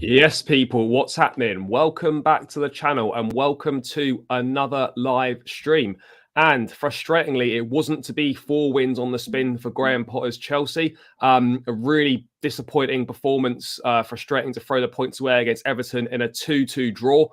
Yes, people, what's happening? Welcome back to the channel and welcome to another live stream. And frustratingly, it wasn't to be 4 wins on the spin for Graham Potter's Chelsea. A really disappointing performance, frustrating to throw the points away against Everton in a 2-2 draw.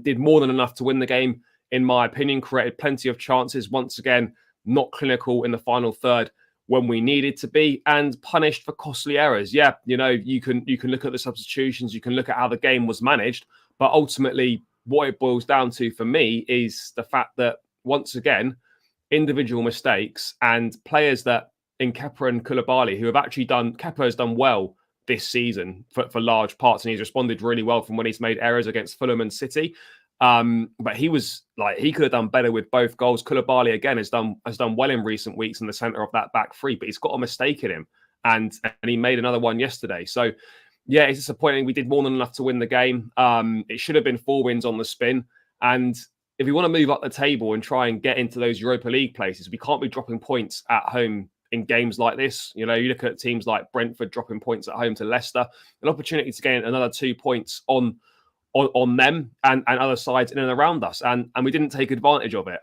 Did more than enough to win the game, in my opinion, created plenty of chances. Once again, not clinical in the final third when we needed to be, and punished for costly errors. Yeah, you can look at the substitutions, you can look at how the game was managed, but ultimately what it boils down to for me is the fact that once again, individual mistakes and players that in Kepa and Koulibaly who have actually Kepa has done well this season for large parts, and he's responded really well from when he's made errors against Fulham and City. But he could have done better with both goals. Koulibaly again has done well in recent weeks in the centre of that back three, but he's got a mistake in him, and he made another one yesterday. So yeah, it's disappointing. We did more than enough to win the game. It should have been 4 wins on the spin, and if we want to move up the table and try and get into those Europa League places, we can't be dropping points at home in games like this. You look at teams like Brentford dropping points at home to Leicester, an opportunity to gain another 2 points on them and other sides in and around us, and we didn't take advantage of it.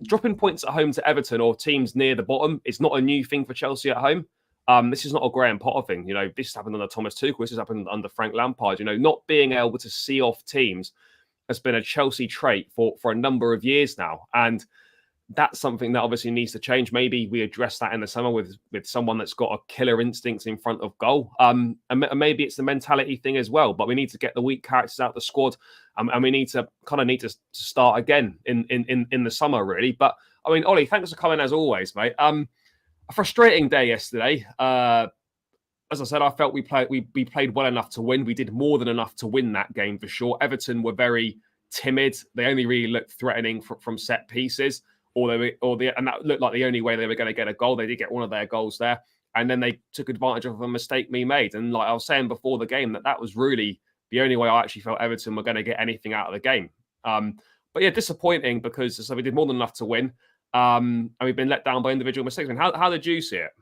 Dropping points at home to Everton or teams near the bottom is not a new thing for Chelsea at home. This is not a Graham Potter thing. This happened under Thomas Tuchel. This has happened under Frank Lampard. Not being able to see off teams has been a Chelsea trait for a number of years now, and that's something that obviously needs to change. Maybe we address that in the summer with someone that's got a killer instinct in front of goal. And maybe it's the mentality thing as well. But we need to get the weak characters out of the squad, and we need to start again in the summer, really. But I mean, Ollie, thanks for coming as always, mate. A frustrating day yesterday. As I said, I felt we played well enough to win. We did more than enough to win that game for sure. Everton were very timid. They only really looked threatening from set pieces. And that looked like the only way they were going to get a goal. They did get one of their goals there, and then they took advantage of a mistake we made. And like I was saying before the game, that was really the only way I actually felt Everton were going to get anything out of the game. But yeah, disappointing because we did more than enough to win, and we've been let down by individual mistakes. And how did you see it?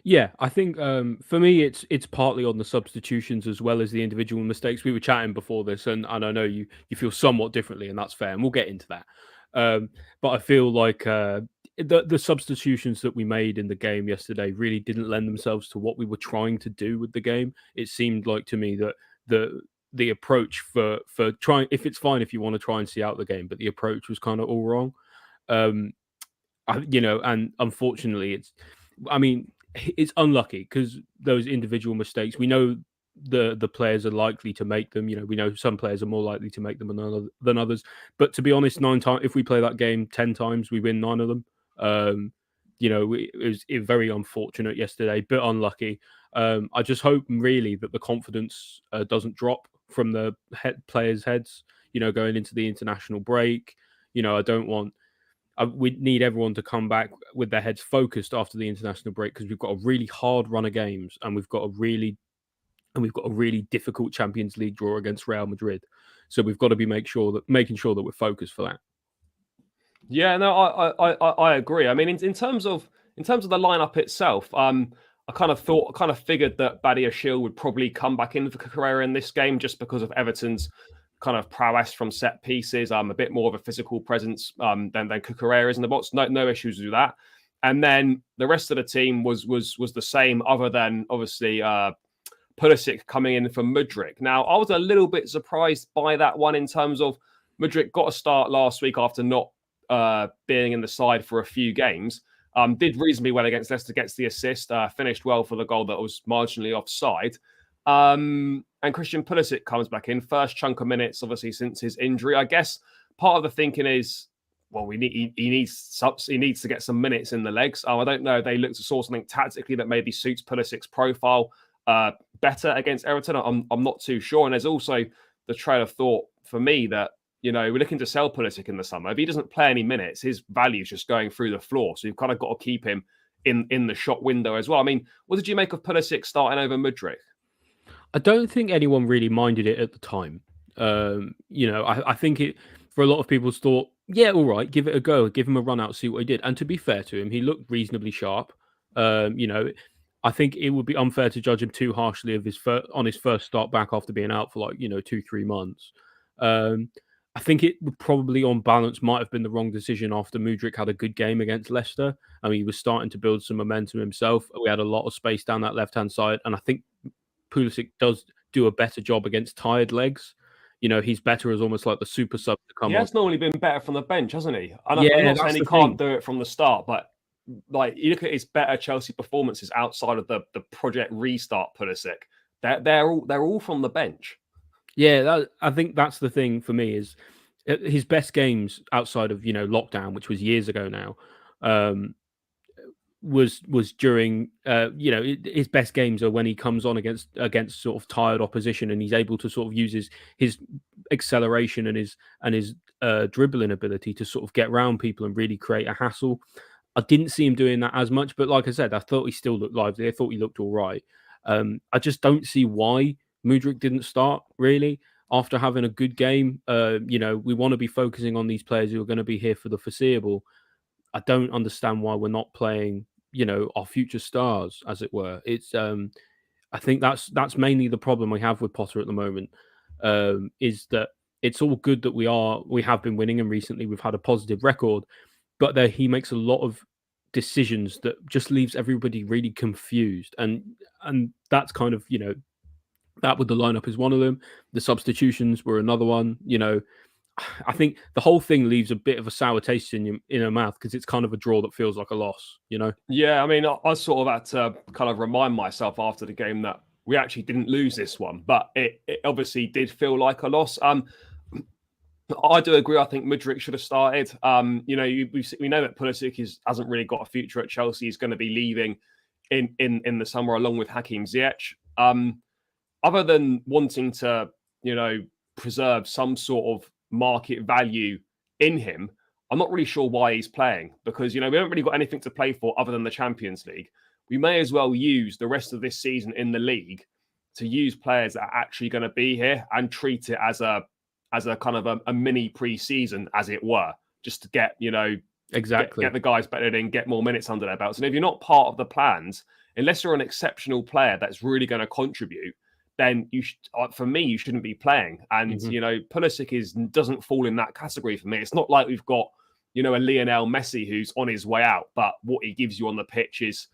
Yeah, I think for me, it's partly on the substitutions as well as the individual mistakes. We were chatting before this, and I know you feel somewhat differently, and that's fair, and we'll get into that. But I feel like the substitutions that we made in the game yesterday really didn't lend themselves to what we were trying to do with the game. It seemed like to me that the approach for trying, if it's fine if you want to try and see out the game, but the approach was kind of all wrong. And unfortunately, it's unlucky because those individual mistakes, we know the players are likely to make them. We know some players are more likely to make them than others. But to be honest, 9 times, if we play that game 10 times, we win 9 of them. It was very unfortunate yesterday, but unlucky. I just hope really that the confidence doesn't drop from the players' heads, going into the international break. We need everyone to come back with their heads focused after the international break, because we've got a really hard run of games, and we've got a really difficult Champions League draw against Real Madrid. So we've got to be making sure that we're focused for that. Yeah, no, I agree. I mean, in terms of the lineup itself, I kind of figured that Badiashile would probably come back in for Cucurella in this game just because of Everton's kind of prowess from set pieces, a bit more of a physical presence than Cucurella is in the box. No issues with that. And then the rest of the team was the same, other than obviously Pulisic coming in for Mudryk. Now, I was a little bit surprised by that one in terms of Mudryk got a start last week after not being in the side for a few games. Did reasonably well against Leicester, gets the assist, finished well for the goal that was marginally offside. And Christian Pulisic comes back in, first chunk of minutes, obviously, since his injury. I guess part of the thinking is, well, he needs to get some minutes in the legs. I don't know. They look to saw something tactically that maybe suits Pulisic's profile better against Everton. I'm not too sure. And there's also the trail of thought for me that, we're looking to sell Pulisic in the summer. If he doesn't play any minutes, his value is just going through the floor. So you've kind of got to keep him in the shot window as well. I mean, what did you make of Pulisic starting over Mudryk? I don't think anyone really minded it at the time. I think it, for a lot of people, thought, yeah, all right, give it a go, give him a run out, see what he did. And to be fair to him, he looked reasonably sharp. I think it would be unfair to judge him too harshly of on his first start back after being out for like 2-3 months. I think it would probably, on balance, might have been the wrong decision after Mudryk had a good game against Leicester. I mean, he was starting to build some momentum himself. We had a lot of space down that left-hand side, and I think Pulisic does do a better job against tired legs. He's better as almost like the super sub to come He on. has normally been better from the bench, hasn't he? And Yeah, I'm not saying that's he the can't thing. do it from the start, but like you look at his better Chelsea performances outside of the Project Restart Pulisic, they're all from the bench. Yeah, I think that's the thing for me is his best games outside of lockdown, which was years ago now. Was during his best games are when he comes on against sort of tired opposition, and he's able to sort of use his acceleration and his dribbling ability to sort of get around people and really create a hassle. I didn't see him doing that as much, but like I said, I thought he still looked lively. I thought he looked all right. I just don't see why Mudryk didn't start really after having a good game. We want to be focusing on these players who are going to be here for the foreseeable. I don't understand why we're not playing, our future stars, as it were. It's I think that's mainly the problem we have with Potter at the moment. Is that it's all good that we have been winning, and recently we've had a positive record, but he makes a lot of decisions that just leaves everybody really confused, and that's kind of that with the lineup is one of them. The substitutions were another one. I think the whole thing leaves a bit of a sour taste in your mouth because it's kind of a draw that feels like a loss, Yeah, I mean, I sort of had to kind of remind myself after the game that we actually didn't lose this one, but it obviously did feel like a loss. I do agree. I think Mudryk should have started. We know that Pulisic hasn't really got a future at Chelsea. He's going to be leaving in the summer along with Hakim Ziyech. Other than wanting to, preserve some sort of market value in him, I'm not really sure why he's playing because, we haven't really got anything to play for other than the Champions League. We may as well use the rest of this season in the league to use players that are actually going to be here and treat it as a kind of a mini pre-season, as it were, just to get, exactly get the guys better in, get more minutes under their belts. And if you're not part of the plans, unless you're an exceptional player that's really going to contribute, then for me, you shouldn't be playing. And, Pulisic doesn't fall in that category for me. It's not like we've got, a Lionel Messi who's on his way out, but what he gives you on the pitch is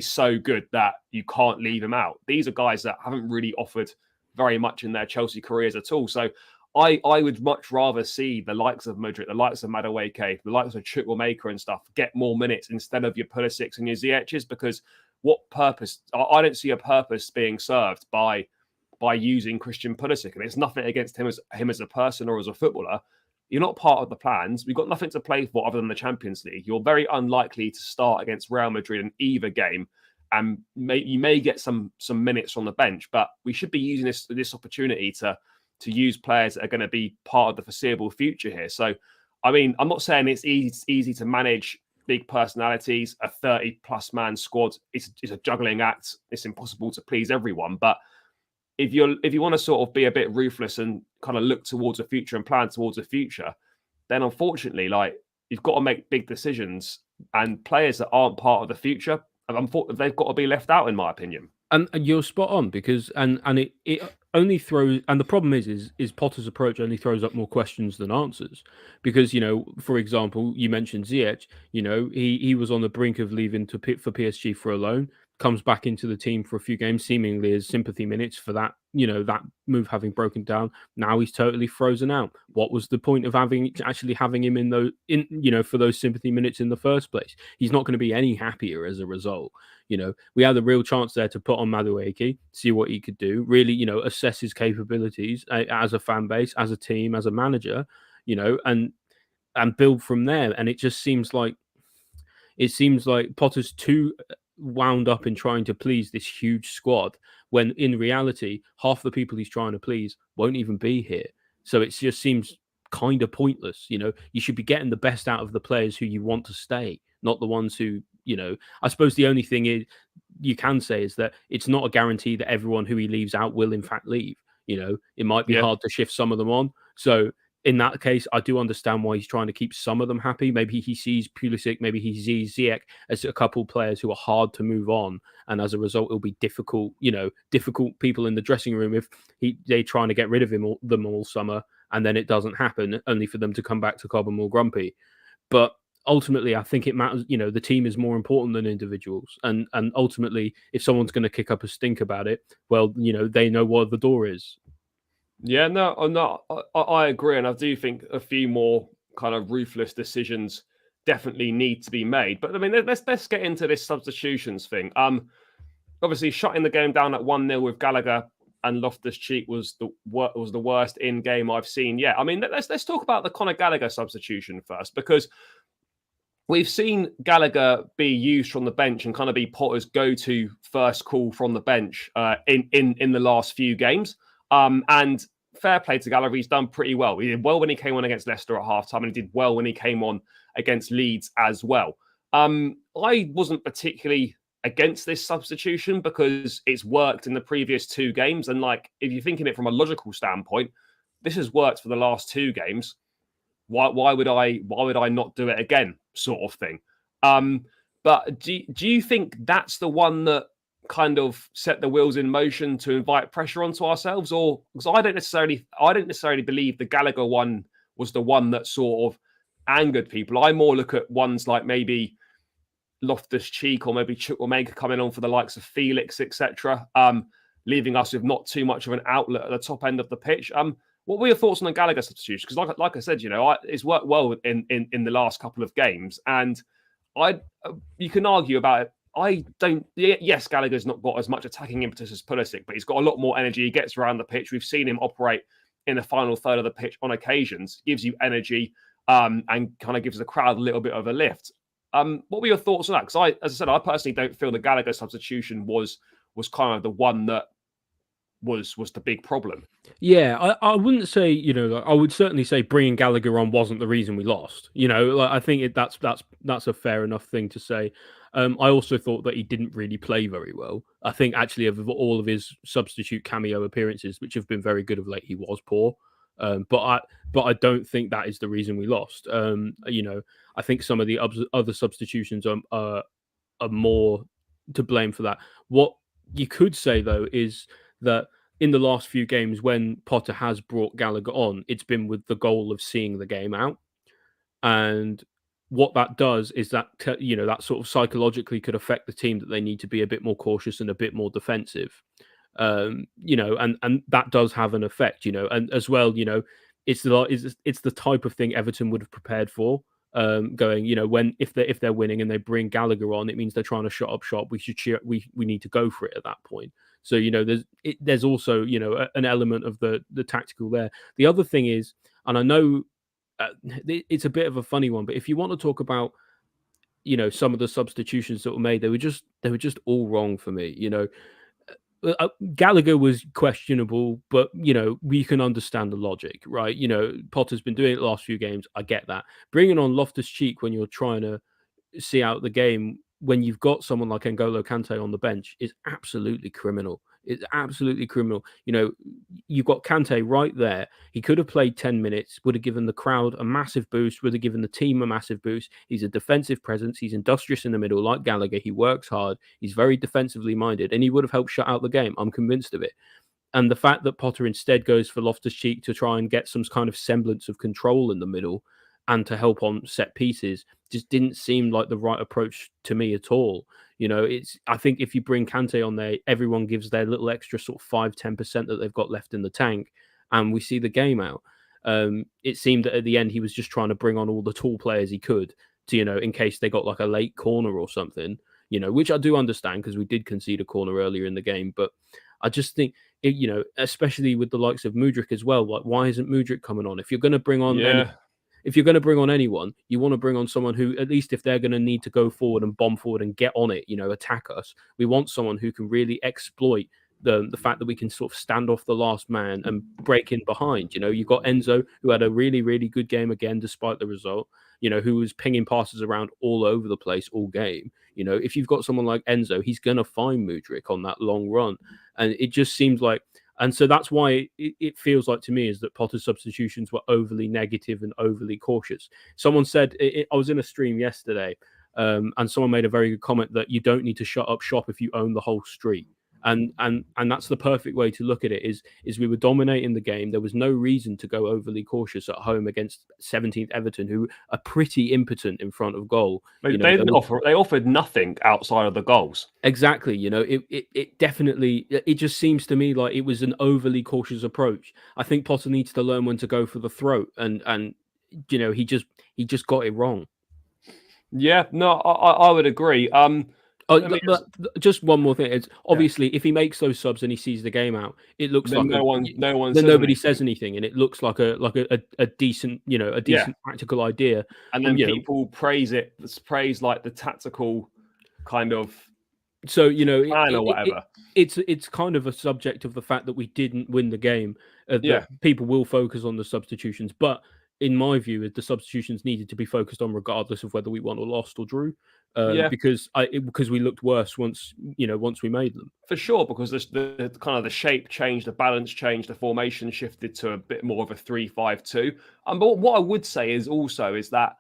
so good that you can't leave him out. These are guys that haven't really offered very much in their Chelsea careers at all. So I would much rather see the likes of Mudryk, the likes of Madueke, the likes of Chukwuemeka and stuff get more minutes instead of your Pulisics and your Ziyechs, because what purpose? I don't see a purpose being served by using Christian Pulisic. And it's nothing against him as a person or as a footballer. You're not part of the plans. We've got nothing to play for other than the Champions League. You're very unlikely to start against Real Madrid in either game. And you may get some minutes on the bench, but we should be using this opportunity to use players that are going to be part of the foreseeable future here. So, I mean, I'm not saying it's easy to manage big personalities. A 30-plus man squad is a juggling act. It's impossible to please everyone. But if you want to sort of be a bit ruthless and kind of look towards the future and plan towards the future, then unfortunately, like, you've got to make big decisions, and players that aren't part of the future, they've got to be left out, in my opinion. And you're spot on because it only throws, and the problem is Potter's approach only throws up more questions than answers, because for example, you mentioned Ziyech. He was on the brink of leaving for PSG for a loan, comes back into the team for a few games, seemingly as sympathy minutes for that that move having broken down. Now he's totally frozen out. What was the point of actually having him for those sympathy minutes in the first place? He's not going to be any happier as a result. We had a real chance there to put on Madueke, see what he could do, really, assess his capabilities as a fan base, as a team, as a manager, and build from there. And it seems like Potter's too wound up in trying to please this huge squad, when in reality, half the people he's trying to please won't even be here. So it just seems kind of pointless. You should be getting the best out of the players who you want to stay, not the ones who, I suppose the only thing you can say is that it's not a guarantee that everyone who he leaves out will in fact leave. It might be hard to shift some of them on. So in that case, I do understand why he's trying to keep some of them happy. Maybe he sees Pulisic, maybe he sees Ziyech as a couple players who are hard to move on, and as a result, it'll be difficult. Difficult people in the dressing room if they're trying to get rid of them all summer, and then it doesn't happen, only for them to come back to Cobham all grumpy. But ultimately, I think it matters. The team is more important than individuals, and ultimately, if someone's going to kick up a stink about it, well, they know where the door is. Yeah, no, I agree, and I do think a few more kind of ruthless decisions definitely need to be made. But I mean, let's get into this substitutions thing. Obviously, shutting the game down at 1-0 with Gallagher and Loftus-Cheek was the worst in game I've seen yet. I mean, let's talk about the Conor Gallagher substitution first, because we've seen Gallagher be used from the bench and kind of be Potter's go-to first call from the bench in the last few games. And fair play to Gallagher, he's done pretty well. He did well when he came on against Leicester at halftime, and he did well when he came on against Leeds as well. I wasn't particularly against this substitution because it's worked in the previous 2 games. And like, if you're thinking it from a logical standpoint, this has worked for the last 2 games. Why would I not do it again, sort of thing? But do you think that's the one that kind of set the wheels in motion to invite pressure onto ourselves? Or because I don't necessarily believe the Gallagher one was the one that sort of angered people. I more look at ones like maybe Loftus-Cheek or maybe Chukwuemeka coming on for the likes of Felix, etc., leaving us with not too much of an outlet at the top end of the pitch. What were your thoughts on the Gallagher substitution? Because like I said, it's worked well in the last couple of games, and you can argue about it. Yes, Gallagher's not got as much attacking impetus as Pulisic, but he's got a lot more energy. He gets around the pitch. We've seen him operate in the final third of the pitch on occasions. Gives you energy and kind of gives the crowd a little bit of a lift. What were your thoughts on that? Because as I said, I personally don't feel the Gallagher substitution was kind of the one that was the big problem. Yeah, I wouldn't say, I would certainly say bringing Gallagher on wasn't the reason we lost. I think that's a fair enough thing to say. I also thought that he didn't really play very well. I think actually of all of his substitute cameo appearances, which have been very good of late, he was poor. But I don't think that is the reason we lost. I think some of the other substitutions are more to blame for that. What you could say though is that in the last few games, when Potter has brought Gallagher on, it's been with the goal of seeing the game out. And what that does is that, that sort of psychologically could affect the team, that they need to be a bit more cautious and a bit more defensive. And that does have an effect, and as well, it's the type of thing Everton would have prepared for. Going, if they're winning and they bring Gallagher on, it means they're trying to shut up shop. We should cheer. We need to go for it at that point. So there's also an element of the tactical there. The other thing is, and I know it's a bit of a funny one, but if you want to talk about some of the substitutions that were made, they were just all wrong for me. Gallagher was questionable, but we can understand the logic, right? Potter's been doing it the last few games. I get that. Bringing on Loftus-Cheek when you're trying to see out the game, when you've got someone like N'Golo Kante on the bench, is absolutely criminal. It's absolutely criminal. You've got Kante right there. He could have played 10 minutes, would have given the crowd a massive boost, would have given the team a massive boost. He's a defensive presence. He's industrious in the middle, like Gallagher. He works hard. He's very defensively minded, and he would have helped shut out the game. I'm convinced of it. And the fact that Potter instead goes for Loftus-Cheek to try and get some kind of semblance of control in the middle and to help on set pieces just didn't seem like the right approach to me at all. I think if you bring Kante on there, everyone gives their little extra sort of 5-10% that they've got left in the tank, and we see the game out. It seemed that at the end he was just trying to bring on all the tall players he could to, in case they got like a late corner or something, which I do understand because we did concede a corner earlier in the game. But I just think, especially with the likes of Mudryk as well, like why isn't Mudryk coming on? If you're going to bring on if you're going to bring on anyone, you want to bring on someone who, at least if they're going to need to go forward and bomb forward and get on it, attack us, we want someone who can really exploit the fact that we can sort of stand off the last man and break in behind. You've got Enzo, who had a really, really good game again, despite the result, who was pinging passes around all over the place all game. If you've got someone like Enzo, he's going to find Mudryk on that long run. And it just seems like, And so that's why it feels like to me is that Potter's substitutions were overly negative and overly cautious. Someone said, I was in a stream yesterday, and someone made a very good comment that you don't need to shut up shop if you own the whole street. And that's the perfect way to look at it. Is we were dominating the game. There was no reason to go overly cautious at home against 17th Everton, who are pretty impotent in front of goal. They offered nothing outside of the goals. Exactly. It definitely, it just seems to me like it was an overly cautious approach. I think Potter needs to learn when to go for the throat, and he just got it wrong. Yeah, no, I would agree. Just one more thing. It's obviously if he makes those subs and he sees the game out, it looks like nobody says anything, and it looks like a decent practical idea. And then people praise like the tactical kind of plan or whatever. It's kind of a subject of the fact that we didn't win the game. People will focus on the substitutions, but in my view, the substitutions needed to be focused on regardless of whether we won or lost or drew. Because we looked worse once we made them. For sure, because the kind of the shape changed, the balance changed, the formation shifted to a bit more of a 3-5-2. But what I would say is that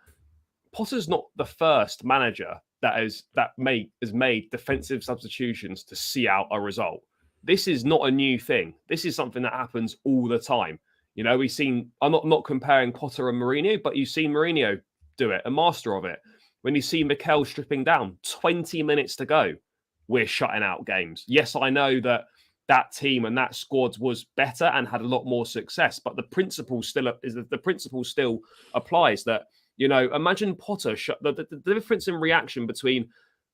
Potter's not the first manager that has made defensive substitutions to see out a result. This is not a new thing. This is something that happens all the time. We've seen. I'm not comparing Potter and Mourinho, but you've seen Mourinho do it, a master of it. When you see Mikel stripping down, 20 minutes to go, we're shutting out games. Yes, I know that team and that squad was better and had a lot more success, but the principle still applies. That imagine Potter the difference in reaction between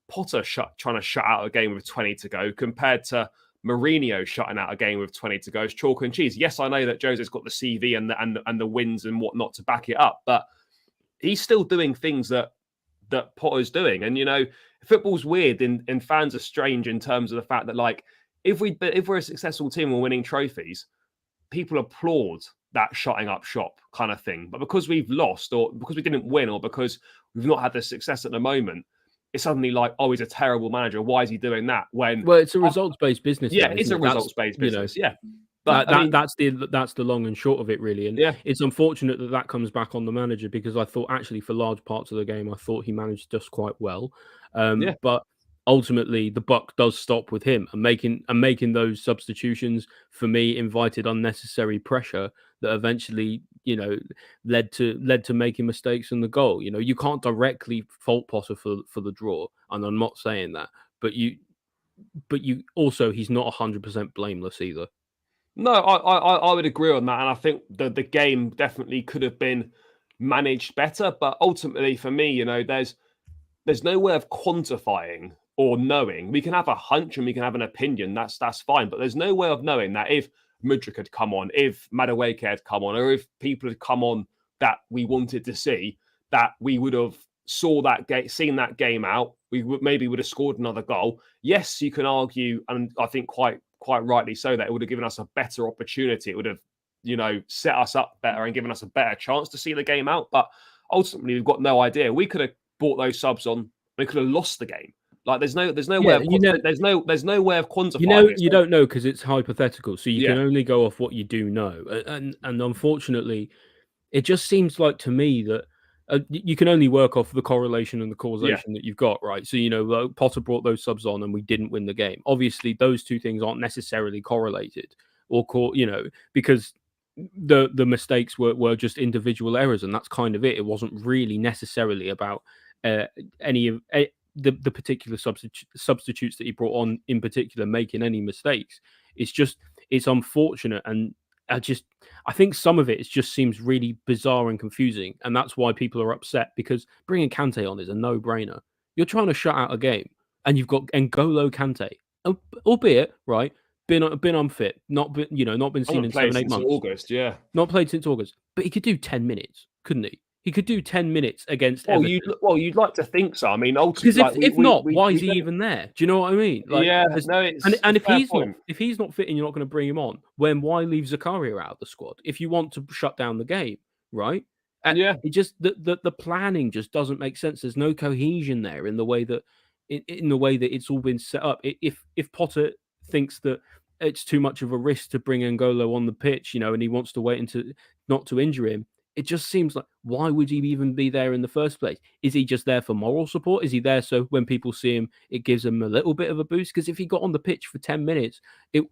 Potter trying to shut out a game with 20 to go compared to Mourinho shutting out a game with 20 to go is chalk and cheese. Yes, I know that Jose's got the CV and the wins and whatnot to back it up, but he's still doing things that Potter's doing. And football's weird and fans are strange in terms of the fact that, like, if we're a successful team and we're winning trophies, people applaud that shutting up shop kind of thing. But because we've lost, or because we didn't win, or because we've not had the success at the moment, it's suddenly like, oh, he's a terrible manager. Why is he doing that? Well, it's a results-based business. Yeah, it's a results-based business. Yeah. But that's the long and short of it, really. And it's unfortunate that comes back on the manager, because I thought actually for large parts of the game, I thought he managed just quite well. But ultimately, the buck does stop with him, and making those substitutions for me invited unnecessary pressure that eventually, led to making mistakes in the goal. You can't directly fault Potter for the draw, and I'm not saying that, but you also, he's not 100% blameless either. No, I would agree on that, and I think the game definitely could have been managed better. But ultimately, for me, there's no way of quantifying or knowing. We can have a hunch and we can have an opinion. That's fine, but there's no way of knowing that if Mudryk had come on, if Madueke had come on, or if people had come on that we wanted to see, that we would have seen that game out. We would have scored another goal. Yes, you can argue, and I think quite rightly so, that it would have given us a better opportunity. It would have, set us up better and given us a better chance to see the game out. But ultimately, we've got no idea. We could have brought those subs on. We could have lost the game. Like there's no way of quantifying. You don't know, because it's hypothetical. So you can only go off what you do know. And unfortunately, it just seems like to me that you can only work off the correlation and the causation that you've got, right? So, Potter brought those subs on and we didn't win the game. Obviously, those two things aren't necessarily correlated, because the mistakes were just individual errors, and that's kind of it. It wasn't really necessarily about any of the particular substitutes that he brought on in particular making any mistakes. It's unfortunate, and I think some of it just seems really bizarre and confusing, and that's why people are upset, because bringing Kante on is a no-brainer. You're trying to shut out a game, and you've got N'Golo Kante, albeit been unfit, not been seen in 7-8 months. August, not played since August, but he could do 10 minutes, couldn't he? He could do 10 minutes against Everton. You'd like to think so. I mean, ultimately, because if not, why is he even there? Do you know what I mean? If he's not fit and you're not going to bring him on, why leave Zakaria out of the squad if you want to shut down the game, right? It just the planning just doesn't make sense. There's no cohesion there in the way that it's all been set up. If Potter thinks that it's too much of a risk to bring N'Golo on the pitch, and he wants to wait into not to injure him. It just seems like, why would he even be there in the first place? Is he just there for moral support? Is he there so when people see him, it gives him a little bit of a boost? Because if he got on the pitch for 10 minutes,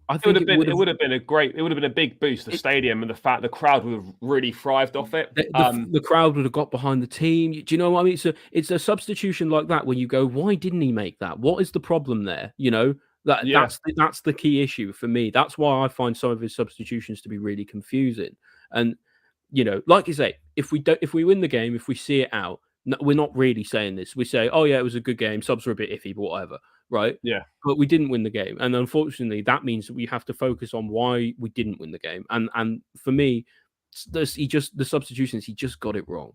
I think it would have been a big boost to the stadium, and the fact the crowd would have really thrived off it. The crowd would have got behind the team. Do you know what I mean? So it's a substitution like that where you go, why didn't he make that? What is the problem there? That's the key issue for me. That's why I find some of his substitutions to be really confusing. And like you say, if we win the game, if we see it out, we're not really saying this. We say, oh yeah, it was a good game. Subs were a bit iffy, but whatever, right? Yeah. But we didn't win the game, and unfortunately, that means that we have to focus on why we didn't win the game. And for me, the substitutions, he just got it wrong.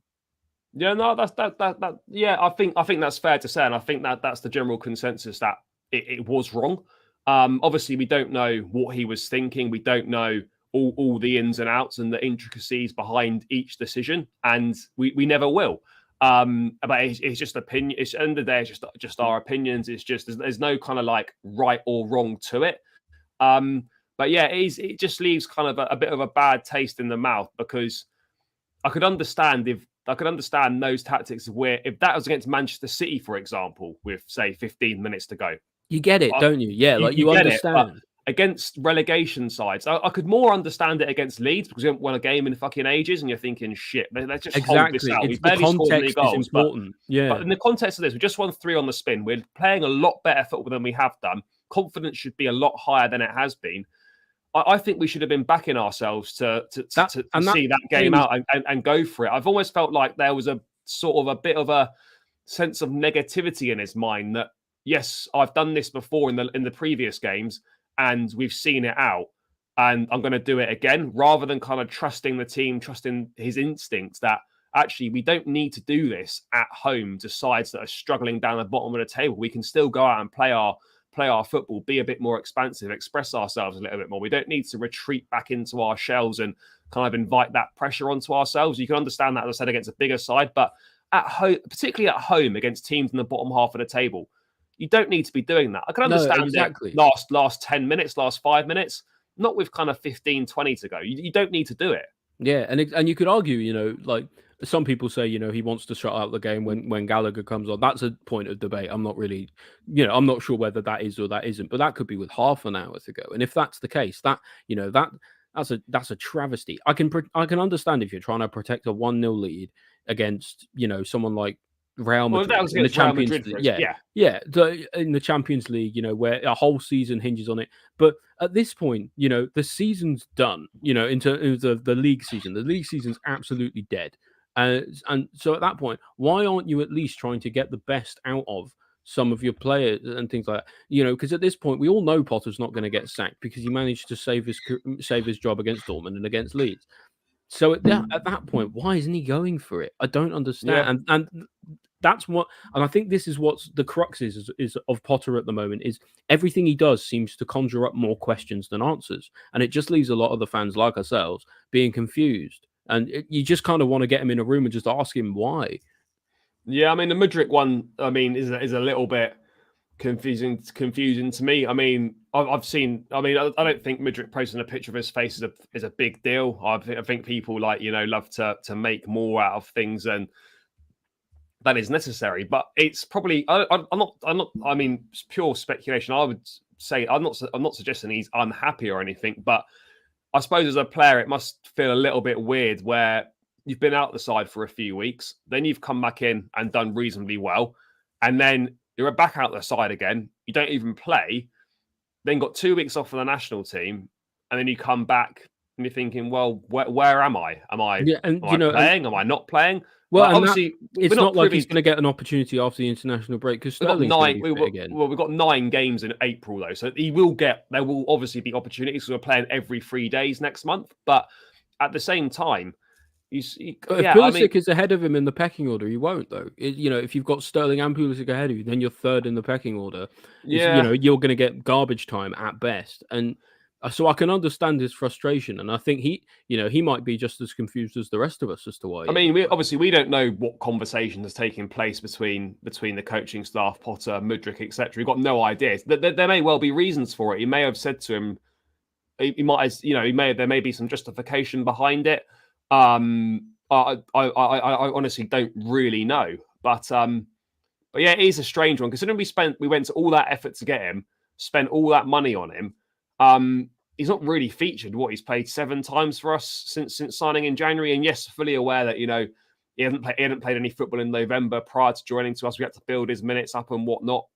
Yeah, no, that. Yeah, I think that's fair to say, and I think that's the general consensus that it was wrong. Obviously, we don't know what he was thinking. We don't know all the ins and outs and the intricacies behind each decision, and we never will. But it's just opinion. It's end of the day, it's just our opinions. It's just there's no kind of like right or wrong to it. But yeah, it just leaves kind of a bit of a bad taste in the mouth, because I could understand those tactics where if that was against Manchester City, for example, with say 15 minutes to go. You get it, don't you? Yeah, you understand. Against relegation sides, I could more understand it against Leeds because we haven't won a game in fucking ages, and you're thinking, shit, let's just hold this out. We've barely scored any goals, but in the context of this, we just won 3 on the spin. We're playing a lot better football than we have done. Confidence should be a lot higher than it has been. I think we should have been backing ourselves to see that game out and go for it. I've almost felt like there was a sort of a bit of a sense of negativity in his mind that, yes, I've done this before in the previous games, and we've seen it out, and I'm going to do it again, rather than kind of trusting the team, trusting his instincts that actually we don't need to do this at home to sides that are struggling down the bottom of the table. We can still go out and play our football, be a bit more expansive, express ourselves a little bit more. We don't need to retreat back into our shells and kind of invite that pressure onto ourselves. You can understand that, as I said, against a bigger side, but at home, particularly at home against teams in the bottom half of the table, you don't need to be doing that. I can understand last 10 minutes, last 5 minutes, not with kind of 15, 20 to go. You don't need to do it. Yeah, and you could argue, like some people say, he wants to shut out the game when Gallagher comes on. That's a point of debate. I'm not really, I'm not sure whether that is or that isn't, but that could be with half an hour to go. And if that's the case, that's a travesty. I can understand if you're trying to protect a 1-0 lead against, someone like Real Madrid in the Champions League. In the Champions League, where a whole season hinges on it. But at this point, the season's done. In terms of the league season, the league season's absolutely dead. And so at that point, why aren't you at least trying to get the best out of some of your players and things like that? Because at this point, we all know Potter's not going to get sacked because he managed to save his job against Dortmund and against Leeds. So at that point, why isn't he going for it? I don't understand. Yeah. And that's what, and I think this is what's the crux is of Potter at the moment, is everything he does seems to conjure up more questions than answers. And it just leaves a lot of the fans like ourselves being confused. And you just kind of want to get him in a room and just ask him why. Yeah, I mean, the Mudryk one, is a little bit confusing to me. I mean, I've seen. I mean, I don't think Mudryk posting a picture of his face is a big deal. I think people love to make more out of things than that is necessary. But it's probably I'm not. I mean, it's pure speculation. I would say I'm not suggesting he's unhappy or anything, but I suppose as a player, it must feel a little bit weird where you've been out the side for a few weeks, then you've come back in and done reasonably well, and then you're back out the side again. You don't even play, then got 2 weeks off for the national team, and then you come back and you're thinking, well, where am I? Am I playing? Am I not playing? Well, obviously, it's not like he's going to get an opportunity after the international break because Sterling's going to be fit again. Well, we've got 9 games in April, though. So there will obviously be opportunities because we're playing every 3 days next month. But at the same time, if Pulisic is ahead of him in the pecking order, he won't, though. If you've got Sterling and Pulisic ahead of you, then you're third in the pecking order. Yeah. You're going to get garbage time at best. And so I can understand his frustration, and I think he might be just as confused as the rest of us as to why. I mean, we don't know what conversation has taken place between the coaching staff, Potter, Mudryk, etc. We've got no idea. There may well be reasons for it. He may have said to him, he might, there may be some justification behind it. I honestly don't really know, but yeah, it is a strange one considering we went to all that effort to get him, spent all that money on him. He's not really featured. He's played 7 times for us since signing in January, and yes, fully aware that he hadn't played any football in November prior to joining to us. We had to build his minutes up and whatnot,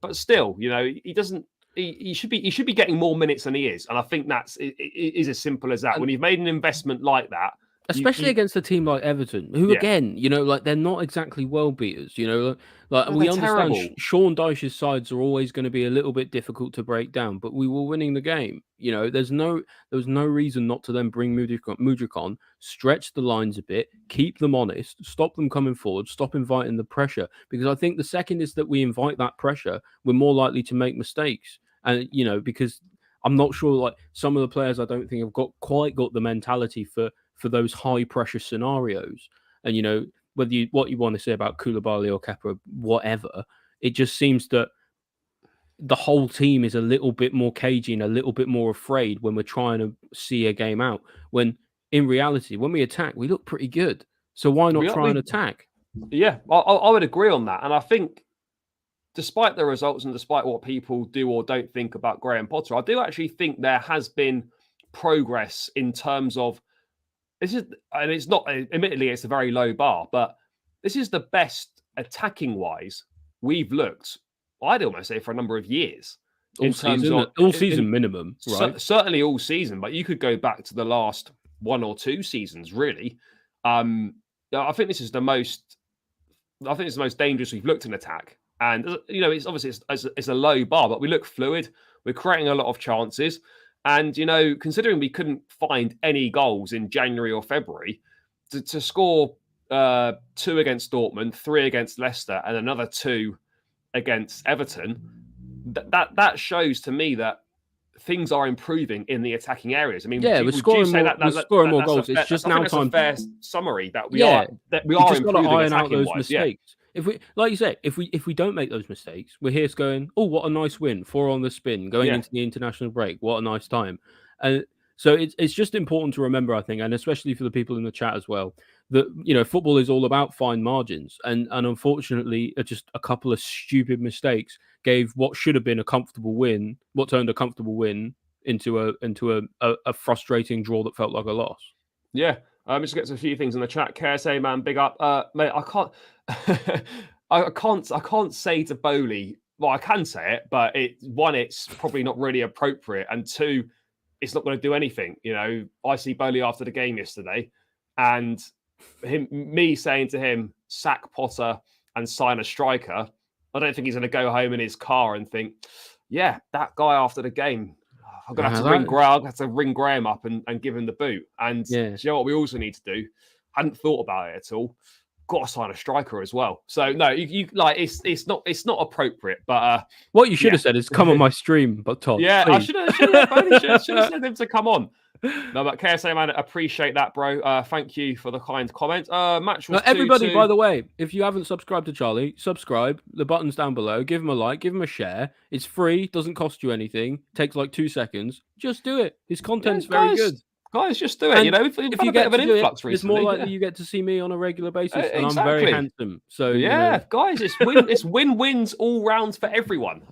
but still, he doesn't. He should be getting more minutes than he is, and I think it is as simple as that. When you've made an investment like that, especially against a team like Everton, who again, they're not exactly world beaters. We understand terrible. Sean Dyche's sides are always going to be a little bit difficult to break down, but we were winning the game. There was no reason not to then bring Mudryk on, stretch the lines a bit, keep them honest, stop them coming forward, stop inviting the pressure. Because I think the second is that we invite that pressure, we're more likely to make mistakes. And because I'm not sure, some of the players I don't think have quite got the mentality for those high pressure scenarios. And what you want to say about Koulibaly or Kepa, whatever, it just seems that the whole team is a little bit more cagey and a little bit more afraid when we're trying to see a game out. When in reality, when we attack, we look pretty good. So why not try and attack? Yeah, I would agree on that. And I think despite the results and despite what people do or don't think about Graham Potter, I do actually think there has been progress in terms of it's not, admittedly, it's a very low bar, but this is the best attacking wise we've looked, I'd almost say, for a number of years. All season minimum, right? Certainly all season, but you could go back to the last 1 or 2 seasons, really. I think this is the most dangerous we've looked in attack. And, it's obviously it's a low bar, but we look fluid. We're creating a lot of chances. And, considering we couldn't find any goals in January or February, to score 2 against Dortmund, 3 against Leicester, and another 2 against Everton, that shows to me that things are improving in the attacking areas. I mean, we're scoring more goals. It's just now time. Fair summary that we are improving iron out those mistakes. Yeah. If we, like you say, if we don't make those mistakes, we're here going, oh, what a nice win, 4 on the spin, going into the international break, what a nice time. And so it's just important to remember, I think, and especially for the people in the chat as well, that football is all about fine margins, and unfortunately, just a couple of stupid mistakes gave what should have been a comfortable win, what turned a comfortable win into a frustrating draw that felt like a loss. Yeah. Just get to a few things in the chat. KSA man, big up, mate. I can't say to Bowley. Well, I can say it, but it's probably not really appropriate, and 2, it's not going to do anything. I see Bowley after the game yesterday, and me saying to him, sack Potter and sign a striker. I don't think he's going to go home in his car and think, yeah, that guy after the game, I'm going to have to ring Graham up and give him the boot. And do you know what we also need to do? Hadn't thought about it at all. Got to sign a striker as well. So no, it's not appropriate. But what you should have said is come on my stream, but Todd. Yeah, please. I should have said him to come on. No, but KSA man, appreciate that, bro. Thank you for the kind comment. Match was everybody, 2-2. by the way, if you haven't subscribed to Charlie, subscribe. The button's down below. Give him a like, give him a share. It's free, doesn't cost you anything. Takes like 2 seconds. Just do it. His content's very good. Guys, just do it. And if you get a bit of an influx recently, it's more likely you get to see me on a regular basis, and I'm very handsome. So guys, it's win-wins all rounds for everyone.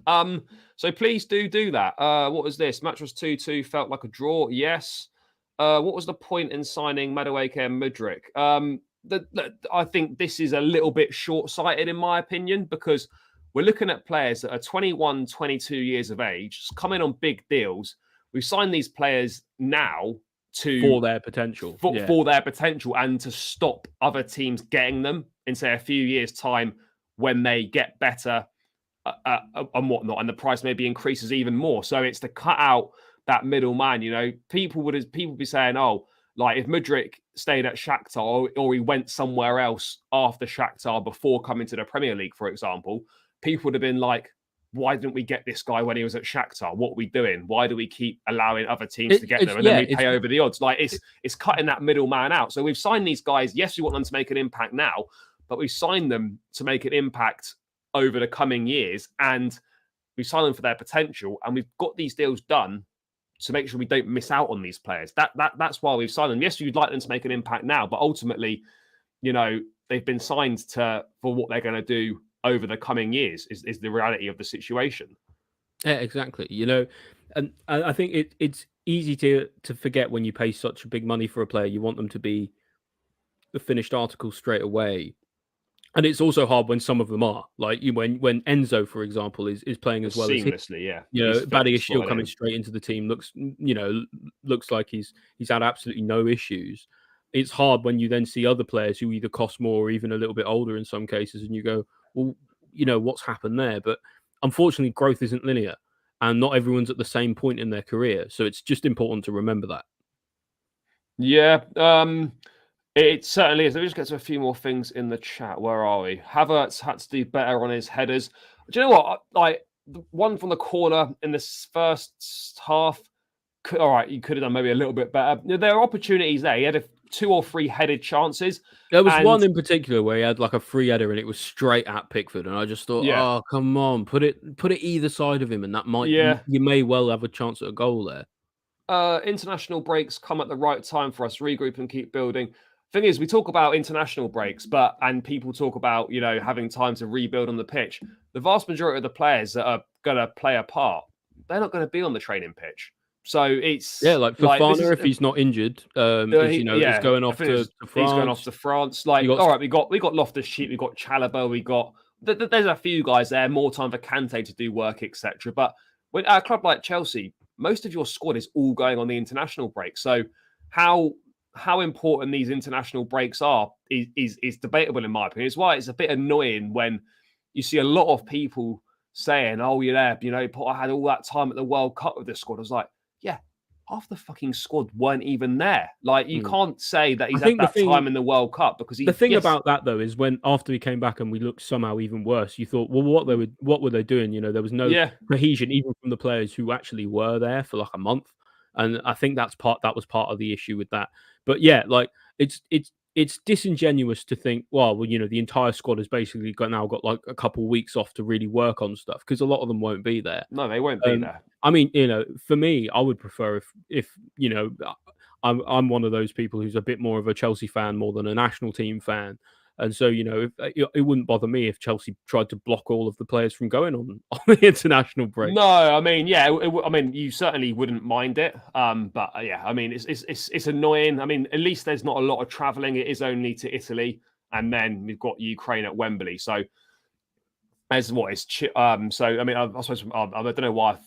So please do that. What was this? Match was 2-2. Felt like a draw. Yes. What was the point in signing Madueke and Mudryk? I think this is a little bit short-sighted, in my opinion, because we're looking at players that are 21, 22 years of age, coming on big deals. We've signed these players now for their potential, for their potential, and to stop other teams getting them in, say, a few years' time when they get better and whatnot, and the price maybe increases even more. So it's to cut out that middleman. People would be saying, oh, like if Mudryk stayed at Shakhtar or he went somewhere else after Shakhtar before coming to the Premier League, for example, people would have been like, why didn't we get this guy when he was at Shakhtar? What are we doing? Why do we keep allowing other teams to get them and then we pay over the odds? Like it's cutting that middleman out. So we've signed these guys. Yes, we want them to make an impact now, but we've signed them to make an impact over the coming years, and we've signed them for their potential. And we've got these deals done to make sure we don't miss out on these players. That's why we've signed them. Yes, you'd like them to make an impact now, but ultimately, they've been signed for what they're going to do over the coming years. Is the reality of the situation. Yeah, exactly. And I think it's easy to forget when you pay such big money for a player. You want them to be the finished article straight away. And it's also hard when some of them are. Like when Enzo, for example, is playing as well as him. Seamlessly, yeah. Badiashile coming straight into the team looks like he's had absolutely no issues. It's hard when you then see other players who either cost more or even a little bit older in some cases, and you go, well, what's happened there? But unfortunately, growth isn't linear, and not everyone's at the same point in their career. So it's just important to remember that. Yeah, it certainly is. Let me just get to a few more things in the chat. Where are we? Havertz had to do better on his headers. Do you know what? Like the one from the corner in this first half. All right, you could have done maybe a little bit better. There are opportunities there. He had 2 or 3 headed chances. There was one in particular where he had like a free header and it was straight at Pickford, and I just thought, oh come on, put it either side of him, and that might you may well have a chance at a goal there. International breaks come at the right time for us. Regroup and keep building. Thing is, we talk about international breaks, and people talk about having time to rebuild on the pitch. The vast majority of the players that are going to play a part, they're not going to be on the training pitch. So it's like Fofana, if he's not injured, he's going off to France. He's going off to France. Like, all right, we got Loftus-Cheek, we got Chalobah, there's a few guys there, more time for Kante to do work, etc. But with a club like Chelsea, most of your squad is all going on the international break. So how important these international breaks are is debatable in my opinion. It's why it's a bit annoying when you see a lot of people saying, "Oh, Potter had all that time at the World Cup with the squad." I was like, yeah, half the fucking squad weren't even there. Like, you can't say that he's had that time in the World Cup because the thing about that though is when after he came back and we looked somehow even worse, you thought, well, what were they doing? There was no cohesion even from the players who actually were there for like a month, and I think that was part of the issue with that. But yeah, like it's disingenuous to think, well, the entire squad has basically now got like a couple weeks off to really work on stuff, because a lot of them won't be there. No, they won't be there. I mean, for me, I would prefer if I'm one of those people who's a bit more of a Chelsea fan more than a national team fan. And so, it wouldn't bother me if Chelsea tried to block all of the players from going on the international break. No, I mean, you certainly wouldn't mind it. But yeah, I mean, it's annoying. I mean, at least there's not a lot of travelling. It is only to Italy, and then we've got Ukraine at Wembley. So, so I mean, I suppose I don't know why I've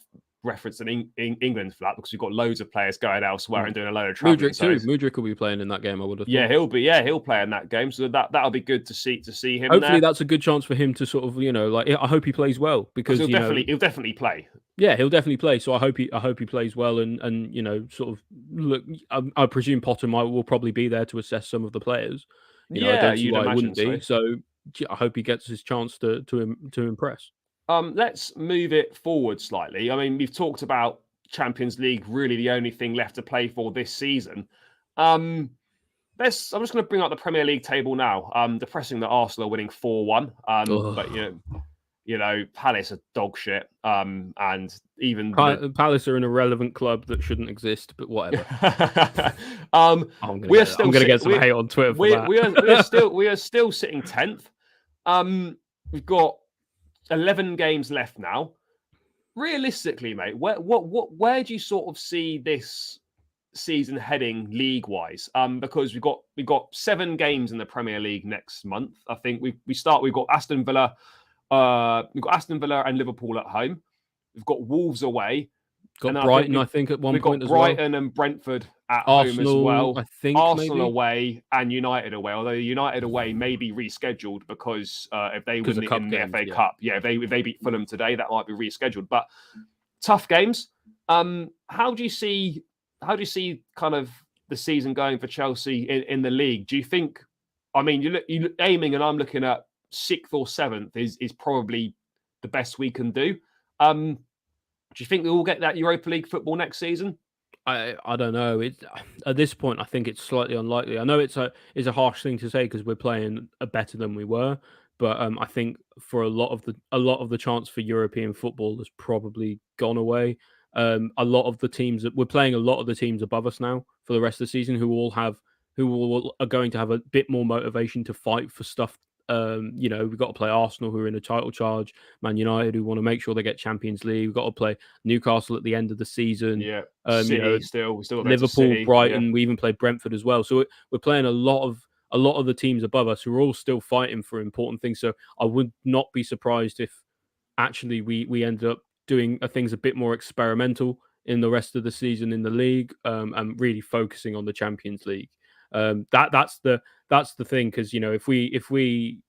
referenced an England for that, because we've got loads of players going elsewhere and doing a load of travelling. Mudryk will be playing in that game, I would have thought. Yeah, he'll play in that game. So that'll be good to see him. Hopefully that's a good chance for him to sort of, I hope he plays well, because he'll definitely play. Yeah, he'll definitely play. So I hope he plays well, and sort of look. I presume Potter will probably be there to assess some of the players. I don't see why he wouldn't be. So I hope he gets his chance to impress. Let's move it forward slightly. I mean, we've talked about Champions League, really the only thing left to play for this season. I'm just going to bring up the Premier League table now. Depressing that Arsenal are winning 4-1. But Palace are dog shit. And even Palace are an irrelevant club that shouldn't exist, but whatever. I'm going to get some hate on Twitter for that. We are still sitting 10th. We've got 11 games left now. Realistically, mate, where do you sort of see this season heading league-wise? Because we've got 7 games in the Premier League next month. I think we've got Aston Villa, and Liverpool at home. We've got Wolves away. Got Brighton, I think, at one point as well. Brighton and Brentford at home as well. I think Arsenal away and United away. Although United away may be rescheduled because if they win in the FA Cup, if they beat Fulham today, that might be rescheduled. But tough games. How do you see kind of the season going for Chelsea in the league? Do you think? I mean, you're aiming, and I'm looking at 6th or 7th is probably the best we can do. Do you think we will get that Europa League football next season? I don't know. At this point, I think it's slightly unlikely. I know it's a harsh thing to say because we're playing better than we were, but I think for a lot of the chance for European football has probably gone away. a lot of the teams that we're playing, a lot of the teams above us now for the rest of the season, who are going to have a bit more motivation to fight for stuff. We've got to play Arsenal, who are in a title charge, Man United, who want to make sure they get Champions League. We've got to play Newcastle at the end of the season. Yeah, City we still got to go to Liverpool, City. Brighton. We even played Brentford as well. So we're playing a lot of the teams above us who are all still fighting for important things. So I would not be surprised if actually we ended up doing things a bit more experimental in the rest of the season in the league, and really focusing on the Champions League. That's the thing, because if we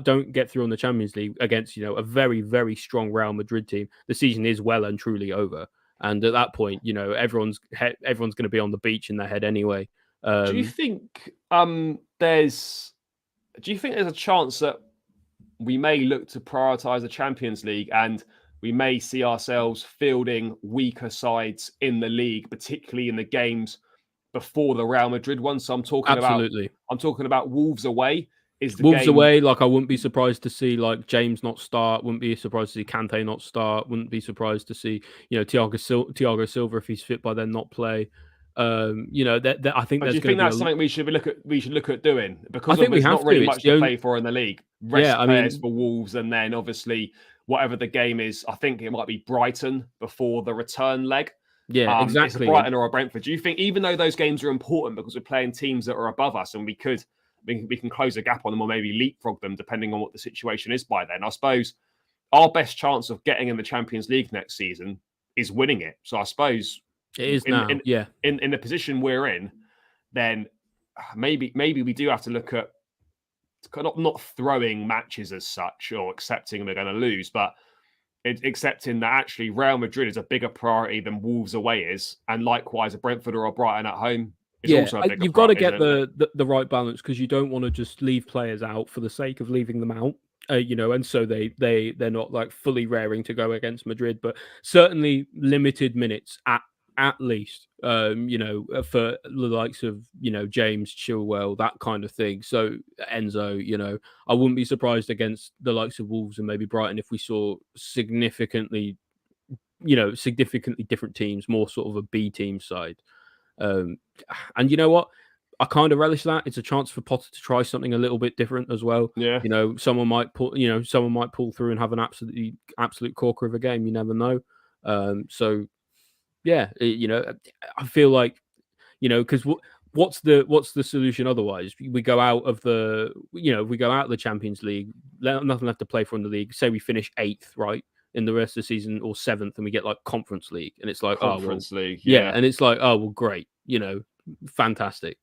don't get through on the Champions League against a very, very strong Real Madrid team, the season is well and truly over. And at that point, everyone's going to be on the beach in their head anyway. Do you think there's a chance that we may look to prioritise the Champions League, and we may see ourselves fielding weaker sides in the league, particularly in the games before the Real Madrid one? So I'm talking about Wolves away. Wolves away, I wouldn't be surprised to see James not start. Wouldn't be surprised to see Kante not start. Wouldn't be surprised to see Thiago Silva, if he's fit by then, not play. I think do you think that's something we should look at doing, because there's not really much to play for in the league? Players for Wolves, and then obviously whatever the game is, I think it might be Brighton before the return leg. Yeah, exactly. It's a Brighton or a Brentford. Do you think, even though those games are important because we're playing teams that are above us and we can close a gap on them or maybe leapfrog them depending on what the situation is by then, I suppose our best chance of getting in the Champions League next season is winning it. So I suppose it is now. In the position we're in, then maybe we do have to look at not throwing matches as such or accepting they're going to lose, but accepting that actually Real Madrid is a bigger priority than Wolves away is, and likewise a Brentford or a Brighton at home is also a bigger you've got to get the right balance, because you don't want to just leave players out for the sake of leaving them out. And so they're not fully raring to go against Madrid, but certainly limited minutes at least, for the likes of, James, Chilwell, that kind of thing. So Enzo, I wouldn't be surprised against the likes of Wolves and maybe Brighton if we saw significantly different teams, more sort of a B team side. And you know what? I kind of relish that. It's a chance for Potter to try something a little bit different as well. Yeah. Someone might pull through and have an absolute corker of a game. You never know. Yeah, I feel like, because what's the solution otherwise? We go out of the Champions League, nothing left to play for in the league. Say we finish 8th, right, in the rest of the season, or 7th, and we get Conference League, and it's Conference League, yeah, and it's great, fantastic.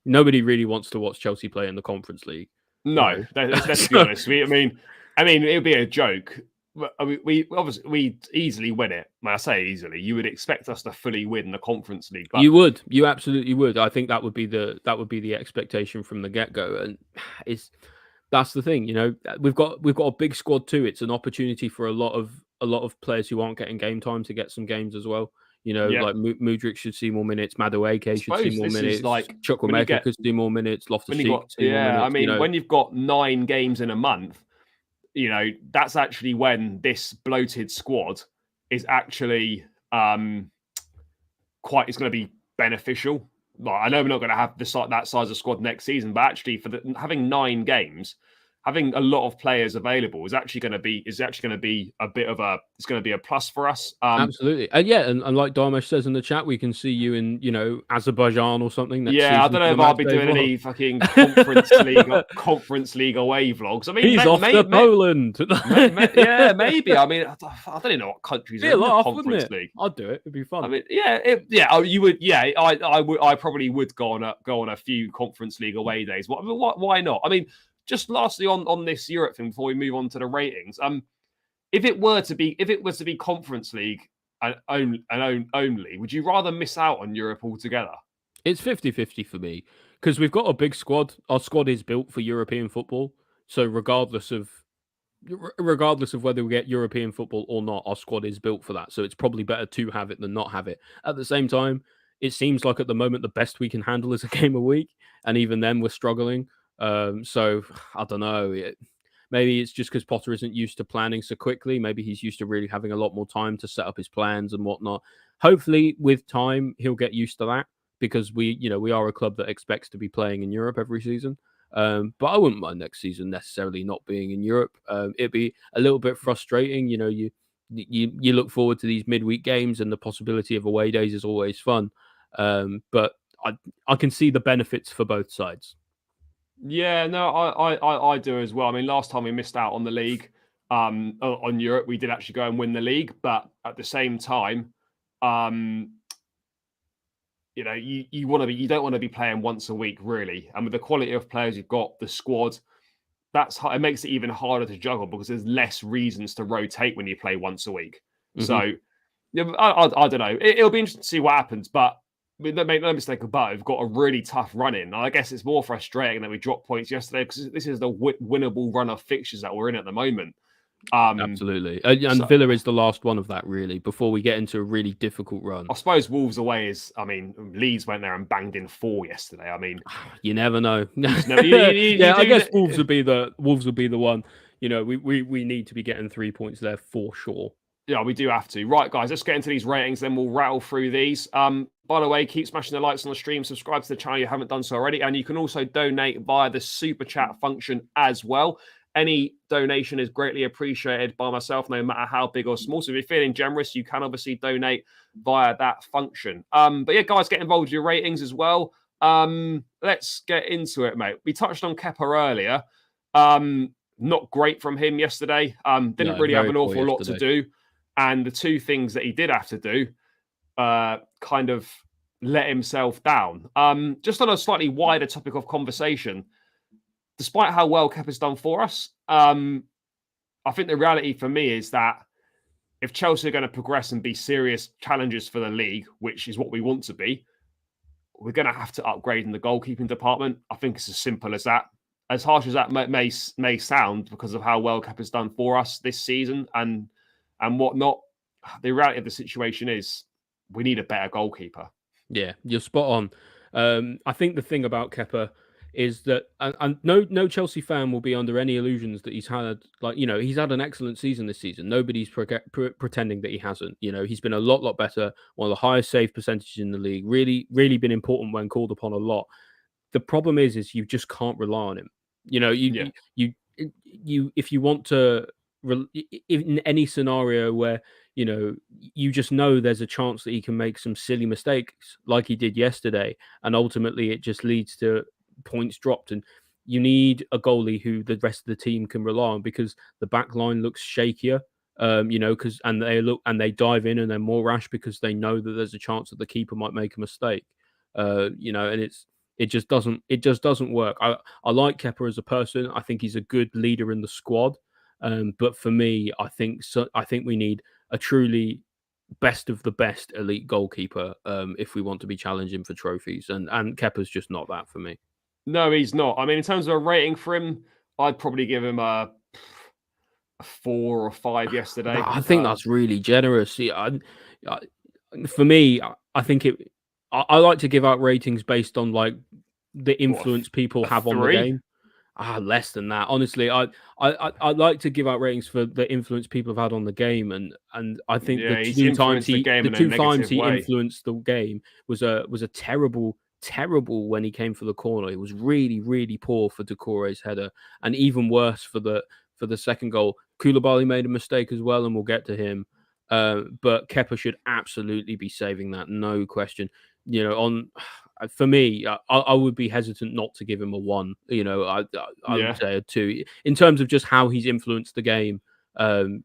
Nobody really wants to watch Chelsea play in the Conference League. No, let's be honest. I mean, it would be a joke. We obviously we'd easily win it. When I say easily, you would expect us to fully win the Conference League. But you absolutely would. I think that would be the expectation from the get-go, and that's the thing. We've got a big squad too. It's an opportunity for a lot of players who aren't getting game time to get some games as well. Mudryk should see more minutes. Madueke should see more minutes. Chukwuemeka could see more minutes. Loftus-Cheek more minutes. I mean, when you've got 9 games in a month, that's actually when this bloated squad is actually it's going to be beneficial. I know we're not going to have that size of squad next season, but actually having 9 games, having a lot of players available is actually going to be a plus for us. Absolutely, and like Darmesh says in the chat, we can see you in Azerbaijan or something. Next season I don't know if I'll be doing any fucking Conference League away vlogs. I mean, he's off to Poland. Yeah, maybe. I mean, I don't even know what countries are in the Conference League. I'd do it. It'd be fun. I mean, you would. Yeah, I probably would go on a few Conference League away days. Why not? I mean, just lastly on this Europe thing before we move on to the ratings, if it was to be Conference League and only, would you rather miss out on Europe altogether? It's 50-50 for me, because we've got a big squad. Our squad is built for European football, so regardless of whether we get European football or not, our squad is built for that. So it's probably better to have it than not have it. At the same time, it seems like at the moment the best we can handle is a game a week, and even then we're struggling. So I don't know. Maybe it's just because Potter isn't used to planning so quickly. Maybe he's used to really having a lot more time to set up his plans and whatnot. Hopefully, with time, he'll get used to that because we are a club that expects to be playing in Europe every season. But I wouldn't mind next season necessarily not being in Europe. It'd be a little bit frustrating. You look forward to these midweek games, and the possibility of away days is always fun. But I can see the benefits for both sides. Yeah, no, I do as well. I mean, last time we missed out on the league, on Europe, we did actually go and win the league, but at the same time, you don't want to be playing once a week, really. And with the quality of players you've got, the squad, it makes it even harder to juggle because there's less reasons to rotate when you play once a week. Mm-hmm. So, yeah, I don't know. It'll be interesting to see what happens, but make no mistake about it, we've got a really tough run in. I guess it's more frustrating that we dropped points yesterday because this is the winnable run of fixtures that we're in at the moment. Absolutely. And Villa is the last one of that, really, before we get into a really difficult run. I suppose Wolves away is, Leeds went there and banged in 4 yesterday. You never know. I guess Wolves would be the one. We need to be getting 3 points there for sure. Yeah, we do have to. Right, guys, let's get into these ratings, then we'll rattle through these. By the way, keep smashing the likes on the stream, subscribe to the channel if you haven't done so already, and you can also donate via the super chat function as well. Any donation is greatly appreciated by myself, no matter how big or small. So if you're feeling generous, you can obviously donate via that function. But yeah, guys, get involved with your ratings as well. Let's get into it, mate. We touched on Kepa earlier. Not great from him yesterday. Didn't really have an awful lot to do. And the 2 things that he did have to do kind of let himself down. Just on a slightly wider topic of conversation, despite how well Kepa's done for us, I think the reality for me is that if Chelsea are going to progress and be serious challengers for the league, which is what we want to be, we're going to have to upgrade in the goalkeeping department. I think it's as simple as that. As harsh as that may sound because of how well Kepa's done for us this season and whatnot, the reality of the situation is we need a better goalkeeper. Yeah, you're spot on. I think the thing about Kepa is that, and no Chelsea fan will be under any illusions that he's had, he's had an excellent season this season. Nobody's pretending that he hasn't. He's been a lot better, one of the highest save percentages in the league, really, really been important when called upon a lot. The problem is you just can't rely on him. If you want to, in any scenario where you just know there's a chance that he can make some silly mistakes like he did yesterday, and ultimately it just leads to points dropped, and you need a goalie who the rest of the team can rely on because the back line looks shakier, they dive in and they're more rash because they know that there's a chance that the keeper might make a mistake, and it just doesn't work. I like Kepa as a person. I think he's a good leader in the squad. But for me, I think we need a truly best of the best elite goalkeeper if we want to be challenging for trophies. And Kepa's just not that for me. No, he's not. In terms of a rating for him, I'd probably give him a 4 or 5 yesterday. I think that's really generous. For me, I think I like to give out ratings based on the influence people have on the game. Less than that. Honestly, I like to give out ratings for the influence people have had on the game, and I think the 2 times he influenced the game was a terrible when he came for the corner. It was really, really poor for Doucouré's header, and even worse for the second goal. Koulibaly made a mistake as well, and we'll get to him. But Kepa should absolutely be saving that, no question. For me, I would be hesitant not to give him a 1. I would say a 2 in terms of just how he's influenced the game.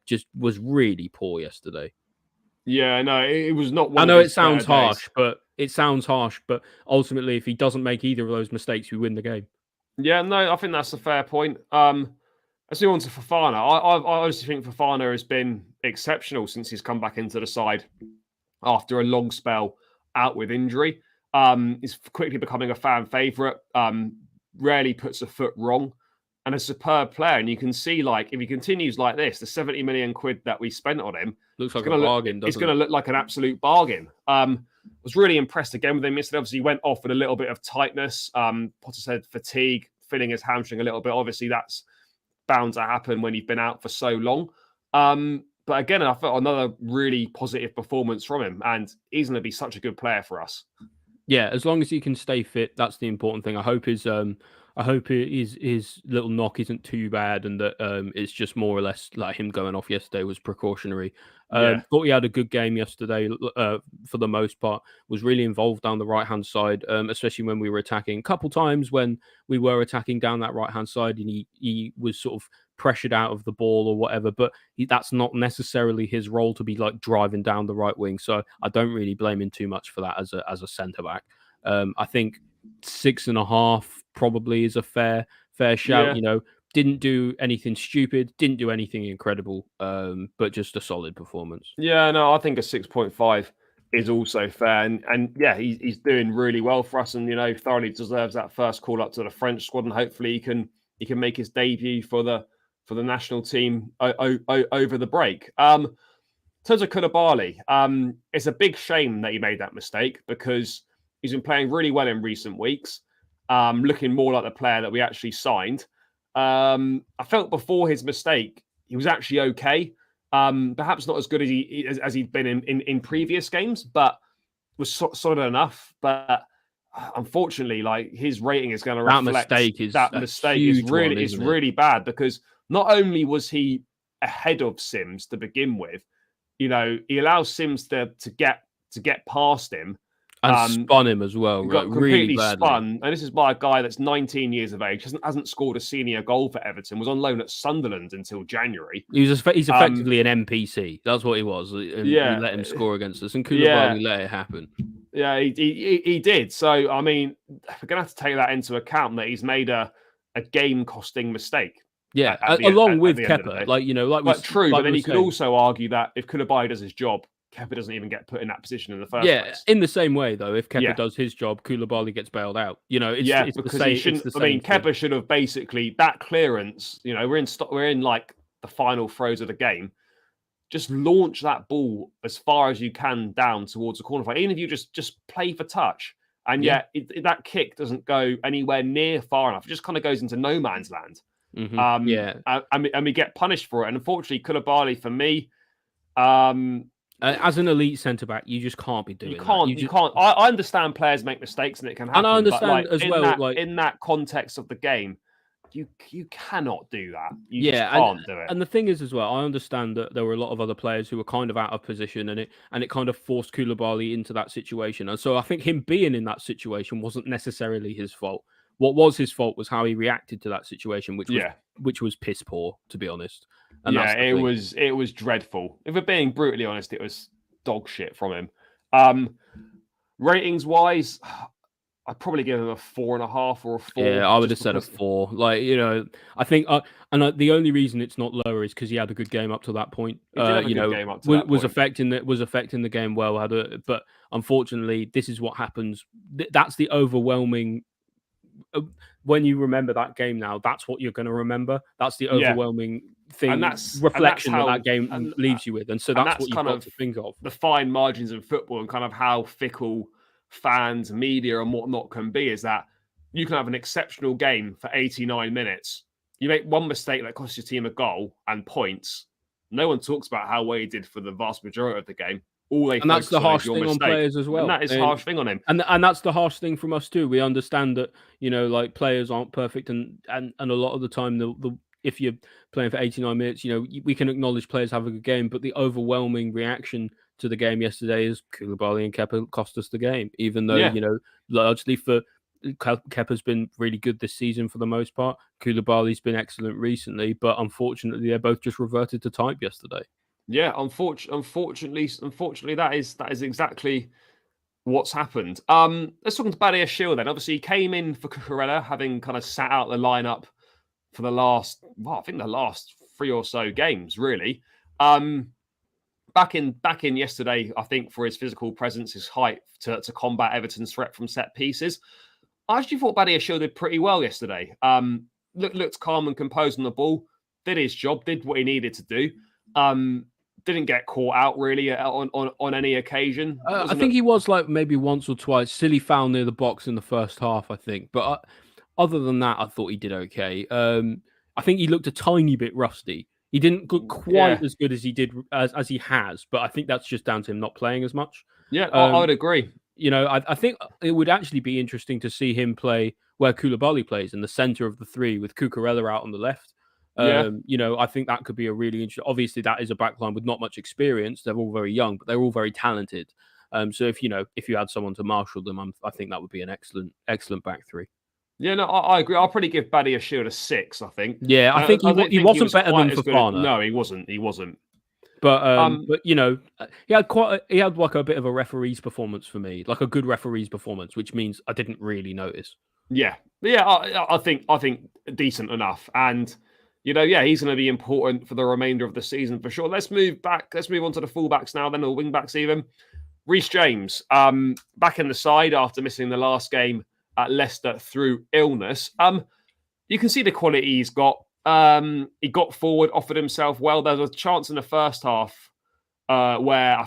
Just was really poor yesterday. Yeah, no, it was not one. I know it sounds harsh, but ultimately, if he doesn't make either of those mistakes, we win the game. Yeah, no, I think that's a fair point. Let's move on to Fofana. I honestly think Fofana has been exceptional since he's come back into the side after a long spell out with injury. He's quickly becoming a fan favourite. Rarely puts a foot wrong, and a superb player. And you can see, if he continues like this, the 70 million quid that we spent on him looks like a bargain. It's going to look like an absolute bargain. Was really impressed again with him yesterday. Obviously, he went off with a little bit of tightness. Potter said fatigue, feeling his hamstring a little bit. Obviously, that's bound to happen when you've been out for so long. But again, I felt another really positive performance from him, and he's going to be such a good player for us. Yeah, as long as he can stay fit, that's the important thing. I hope his little knock isn't too bad, and that it's just more or less like him going off yesterday was precautionary. Yeah. Thought he had a good game yesterday for the most part. Was really involved down the right hand side, especially when we were attacking. A couple times when we were attacking down that right hand side, and he was sort of pressured out of the ball or whatever, but that's not necessarily his role to be like driving down the right wing. So I don't really blame him too much for that as a centre back. I think 6.5 probably is a fair shout. Yeah. You know, didn't do anything stupid, didn't do anything incredible, but just a solid performance. Yeah, no, I think a 6.5 is also fair, and yeah, he's doing really well for us, and thoroughly deserves that first call up to the French squad, and hopefully he can make his debut for the national team over the break. In terms of Koulibaly, it's a big shame that he made that mistake because he's been playing really well in recent weeks, looking more like the player that we actually signed. I felt before his mistake, he was actually okay. Perhaps not as good as he'd been in previous games, but was solid enough. But unfortunately, like his rating is going to reflect that mistake is really bad because not only was he ahead of Sims to begin with, he allows Sims to get past him. And spun him as well. Got completely really spun. And this is by a guy that's 19 years of age, hasn't scored a senior goal for Everton, was on loan at Sunderland until January. He's effectively an NPC. That's what he was. And we let him score against us. And Koulibaly let it happen. Yeah, he did. So, I mean, we're going to have to take that into account that he's made a game-costing mistake. Yeah, along with Kepa. But then you could also argue that if Koulibaly does his job, Kepa doesn't even get put in that position in the first place. In the same way, though, if Kepa does his job, Koulibaly gets bailed out. It's because the he shouldn't. Kepa should have basically that clearance. We're in like the final throes of the game. Just launch that ball as far as you can down towards the corner flag. Even if you just play for touch, and that kick doesn't go anywhere near far enough. It just kind of goes into no man's land. Mm-hmm. And we get punished for it. And unfortunately, Koulibaly for me. As an elite centre back, you just can't be doing. You can't. I understand players make mistakes and it can happen. And I understand in that context of the game, you cannot do that. You just can't do it. And the thing is, as well, I understand that there were a lot of other players who were kind of out of position, and it kind of forced Koulibaly into that situation. And so I think him being in that situation wasn't necessarily his fault. What was his fault was how he reacted to that situation, which was piss poor, to be honest. And it was dreadful. If we're being brutally honest, it was dog shit from him. Ratings wise, I'd probably give him a 4.5 or a 4. Yeah, I would have said a 4. I think, the only reason it's not lower is because he had a good game up to that point. Was affecting the game well. But unfortunately, this is what happens. That's the overwhelming. When you remember that game now, that's what you're going to remember. That's the overwhelming thing, and reflection that game leaves you with. And so that's what you've got to think of. The fine margins of football and kind of how fickle fans, media, and whatnot can be is that you can have an exceptional game for 89 minutes. You make one mistake that costs your team a goal and points. No one talks about how well he did for the vast majority of the game. And that's the harsh thing on players as well. And that is harsh thing on him. And that's the harsh thing from us too. We understand that, players aren't perfect and a lot of the time if you're playing for 89 minutes, we can acknowledge players have a good game, but the overwhelming reaction to the game yesterday is Koulibaly and Kepa cost us the game, even though, largely Kepa's been really good this season for the most part. Koulibaly's been excellent recently, but unfortunately, they both just reverted to type yesterday. Yeah, unfortunately, that is exactly what's happened. Let's talk about Badiashile then. Obviously, he came in for Cucurella, having kind of sat out the lineup for the last 3 or so games, really. Back in yesterday, I think, for his physical presence, his height to combat Everton's threat from set pieces. I actually thought Badiashile did pretty well yesterday. Looked calm and composed on the ball, did his job, did what he needed to do. Didn't get caught out really on any occasion. I think he was maybe once or twice. Silly foul near the box in the first half, I think. But other than that, I thought he did okay. I think he looked a tiny bit rusty. He didn't look quite as good as he did as he has, but I think that's just down to him not playing as much. Yeah, I would agree. You know, I think it would actually be interesting to see him play where Koulibaly plays in the center of the three with Cucurella out on the left. Yeah. You know, I think that could be a really interesting. Obviously, that is a backline with not much experience. They're all very young, but they're all very talented. So if you had someone to marshal them, I think that would be an excellent back three. Yeah, no, I agree. I'll probably give Baddy a Shield a 6, I think. Yeah, I think he wasn't better than Fofana. No, he wasn't. But you know, he had like a bit of a referee's performance for me, like a good referee's performance, which means I didn't really notice. Yeah, I think decent enough, and he's going to be important for the remainder of the season for sure. Let's move back. Let's move on to the fullbacks now, then, or wingbacks even. Reece James, back in the side after missing the last game at Leicester through illness. You can see the quality he's got. He got forward, offered himself well. There was a chance in the first half where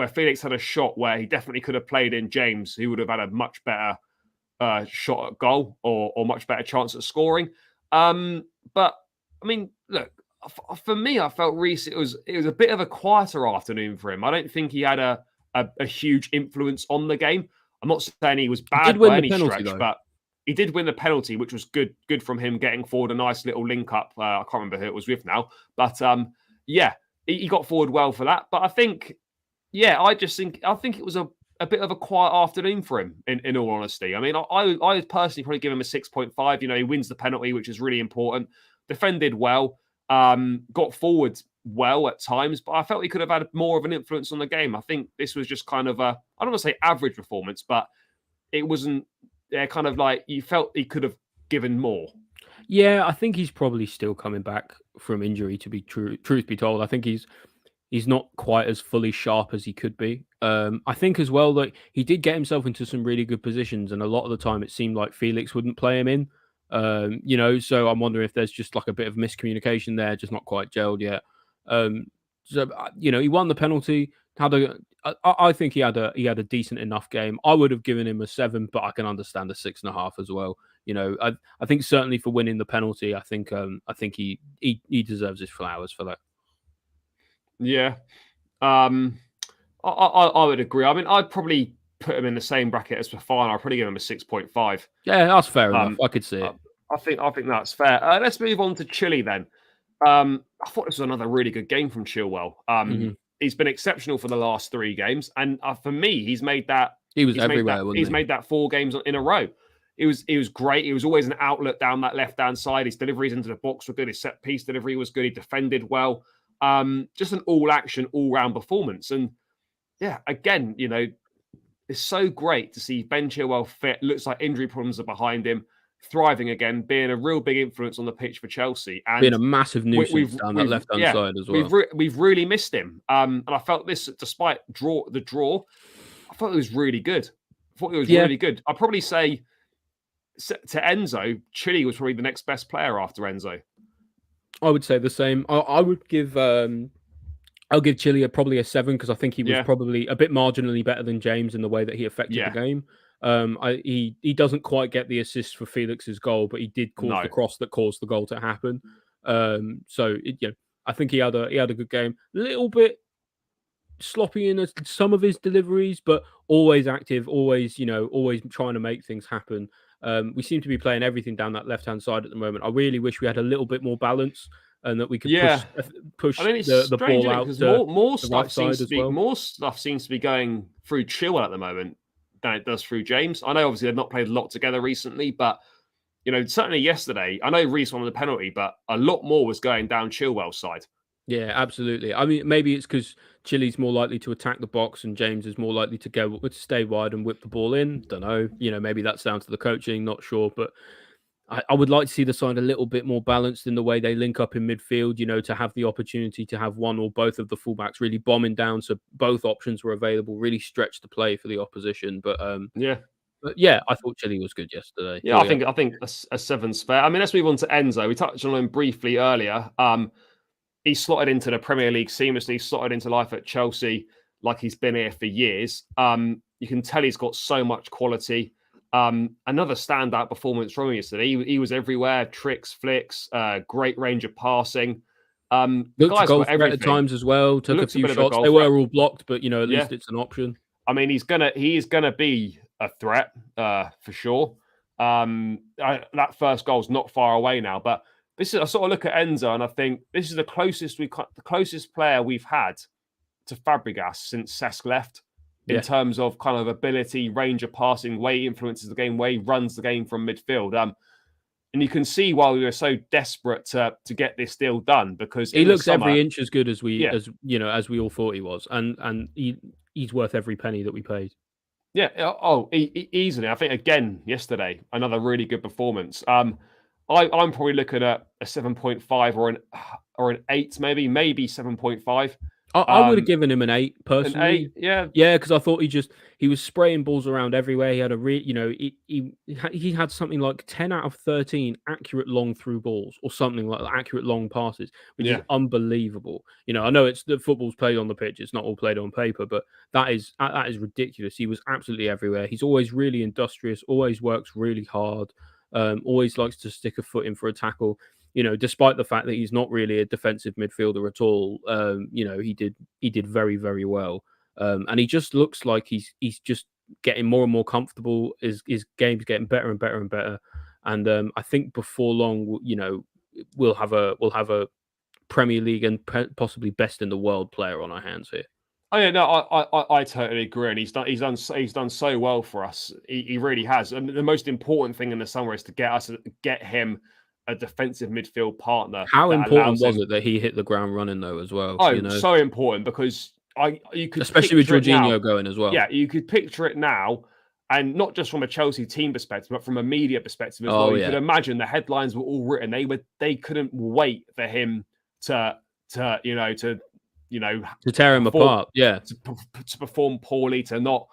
Felix had a shot where he definitely could have played in James, who would have had a much better shot at goal or much better chance at scoring. But I mean, look, for me, I felt Reece, it was a bit of a quieter afternoon for him. I don't think he had a huge influence on the game. I'm not saying he was bad by any stretch, but he did win the penalty, which was good from him getting forward, a nice little link up. I can't remember who it was with now, but he got forward well for that. But I think, I think it was a bit of a quiet afternoon for him, in all honesty. I mean, I would personally probably give him a 6.5. He wins the penalty, which is really important. Defended well, got forward well at times, but I felt he could have had more of an influence on the game. I think this was just kind of I don't want to say average performance, but it wasn't kind of like you felt he could have given more. Yeah, I think he's probably still coming back from injury, to be truth be told. I think he's not quite as fully sharp as he could be. I think as well that he did get himself into some really good positions, and a lot of the time it seemed like Felix wouldn't play him in. So I'm wondering if there's just like a bit of miscommunication there, just not quite gelled yet. He won the penalty. I think he had a decent enough game. I would have given him a 7, but I can understand a 6.5 as well. I think certainly for winning the penalty, I think he deserves his flowers for that. Yeah, I would agree. I mean, I'd probably put him in the same bracket as Fofana. I'd probably give him a 6.5. Yeah, that's fair enough. I could see it. I think that's fair. Let's move on to Chile then. I thought this was another really good game from Chilwell. He's been exceptional for the last 3 games, and for me, he's made that. He was everywhere. He's made that 4 games in a row. It was great. He was always an outlet down that left-hand side. His deliveries into the box were good. His set-piece delivery was good. He defended well. Just an all-action, all-round performance. And yeah, again, it's so great to see Ben Chilwell fit. Looks like injury problems are behind him, thriving again, being a real big influence on the pitch for Chelsea. And being a massive nuisance down that left-hand side as well. We've really missed him. And I felt this, despite the draw, I thought it was really good. Really good. I'd probably say to Enzo, Chile was probably the next best player after Enzo. I would say the same. I would give I'll give Chile probably a 7 because I think he was probably a bit marginally better than James in the way that he affected the game. He doesn't quite get the assist for Felix's goal, but he did cause the cross that caused the goal to happen. I think he had a good game. A little bit sloppy in some of his deliveries, but always active, always trying to make things happen. We seem to be playing everything down that left-hand side at the moment. I really wish we had a little bit more balance and that we could push the ball out to more the right side as well. More stuff seems to be going through Chilwell at the moment than it does through James. I know obviously they've not played a lot together recently, but certainly yesterday, I know Reece won the penalty, but a lot more was going down Chilwell's side. Yeah, absolutely. I mean, maybe it's because Chile's more likely to attack the box and James is more likely to stay wide and whip the ball in. Don't know. Maybe that's down to the coaching. Not sure, but I would like to see the side a little bit more balanced in the way they link up in midfield. To have the opportunity to have one or both of the fullbacks really bombing down, so both options were available. Really stretch the play for the opposition. But I thought Chile was good yesterday. Yeah, I think a 7's fair. I mean, let's move on to Enzo. We touched on him briefly earlier. He slotted into the Premier League seamlessly, slotted into life at Chelsea like he's been here for years. You can tell he's got so much quality. Another standout performance from him yesterday. He was everywhere, tricks, flicks, great range of passing. The Looked a guy's goal got threat at everything. times as well. Took a Looks a few bit of a shots. goal They threat. were all blocked, but at Yeah. least it's an option. I mean, he's gonna be a threat for sure. That first goal's not far away now, but this is I sort of look at Enzo and I think this is the closest player we've had to Fabregas since Cesc left in terms of kind of ability, range of passing, way he influences the game, way he runs the game from midfield. And you can see why we were so desperate to get this deal done because He in the looks summer, every inch as good as we yeah, as we all thought he was, and he's worth every penny that we paid. yeah, easily. I think again yesterday another really good performance. I'm probably looking at a 7.5 or an 8, maybe 7.5. I would have given him an 8 An 8, personally. yeah, Yeah, because I thought he was spraying balls around everywhere. He had he had something like 10 out of 13 accurate long through balls or something like that, accurate long passes, which is yeah. unbelievable. I know it's the football's played on the pitch, it's not all played on paper, but that is ridiculous. He was absolutely everywhere. He's always really industrious, always works really hard, always likes to stick a foot in for a tackle. Despite the fact that he's not really a defensive midfielder at all, he did very, very well. And he just looks like he's just getting more and more comfortable. His game's getting better and better and better. And I think before long, we'll have a Premier League and possibly best in the world player on our hands here. Oh yeah, no, I totally agree, and he's done so well for us. He really has. And the most important thing in the summer is to get him a defensive midfield partner How that important allows was him. it that he hit the ground running though as well? Oh, so important because you could Especially with picture it now. Jorginho going as well. Yeah, you could picture it now, and not just from a Chelsea team perspective, but from a media perspective as well. Oh You could yeah. imagine the headlines were all written. They couldn't wait for him to tear him perform, apart. Yeah. to perform poorly, to not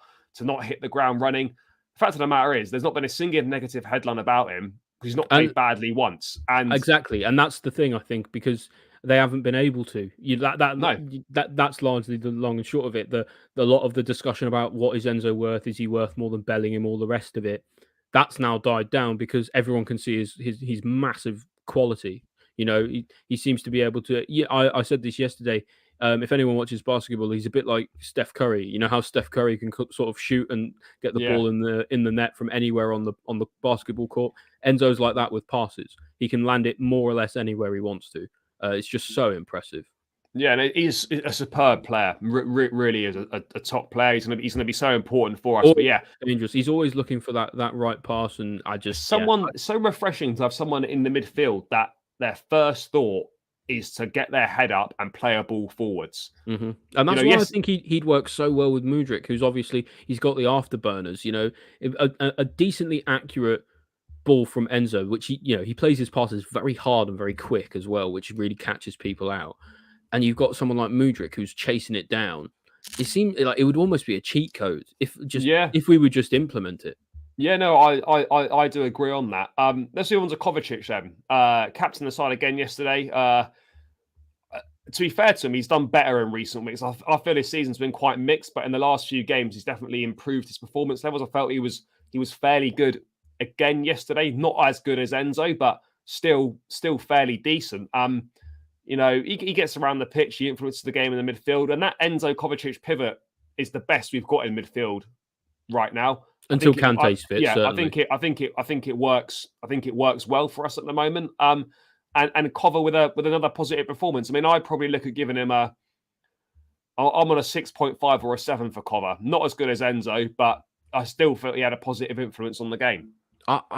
hit the ground running. The fact of the matter is, there's not been a single negative headline about him because he's not played badly once. And exactly, and that's the thing I think because they haven't been able to. No. That's largely the long and short of it. The lot of the discussion about what is Enzo worth, is he worth more than Bellingham, all the rest of it, that's now died down because everyone can see his massive quality. He seems to be able to. Yeah, I said this yesterday. If anyone watches basketball, he's a bit like Steph Curry. You know how Steph Curry can sort of shoot and get the ball in the net from anywhere on the basketball court. Enzo's like that with passes. He can land it more or less anywhere he wants to. It's just so impressive. Yeah, and he's a superb player. Really is a top player. He's gonna be so important for us. But yeah, dangerous. He's always looking for that right pass, and I just so refreshing to have someone in the midfield that their first thought is to get their head up and play a ball forwards. And that's why I think he'd work so well with Mudryk, who's obviously he's got the afterburners. A decently accurate ball from Enzo, which he plays his passes very hard and very quick as well, which really catches people out. And you've got someone like Mudryk who's chasing it down. It seems like it would almost be a cheat code if we would just implement it. Yeah, no, I do agree on that. Let's move on to Kovacic then. Captain the side again yesterday. To be fair to him, he's done better in recent weeks. I feel his season's been quite mixed, but in the last few games, he's definitely improved his performance levels. I felt he was fairly good again yesterday. Not as good as Enzo, but still fairly decent. He gets around the pitch, he influences the game in the midfield, and that Enzo Kovacic pivot is the best we've got in midfield right now. Until Kante's fit, yeah, certainly. I think it works. I think it works well for us at the moment. And Kova with another positive performance. I mean, I'd probably look at giving him I'm on a 6.5 or a 7 for Kova. Not as good as Enzo, but I still felt he had a positive influence on the game.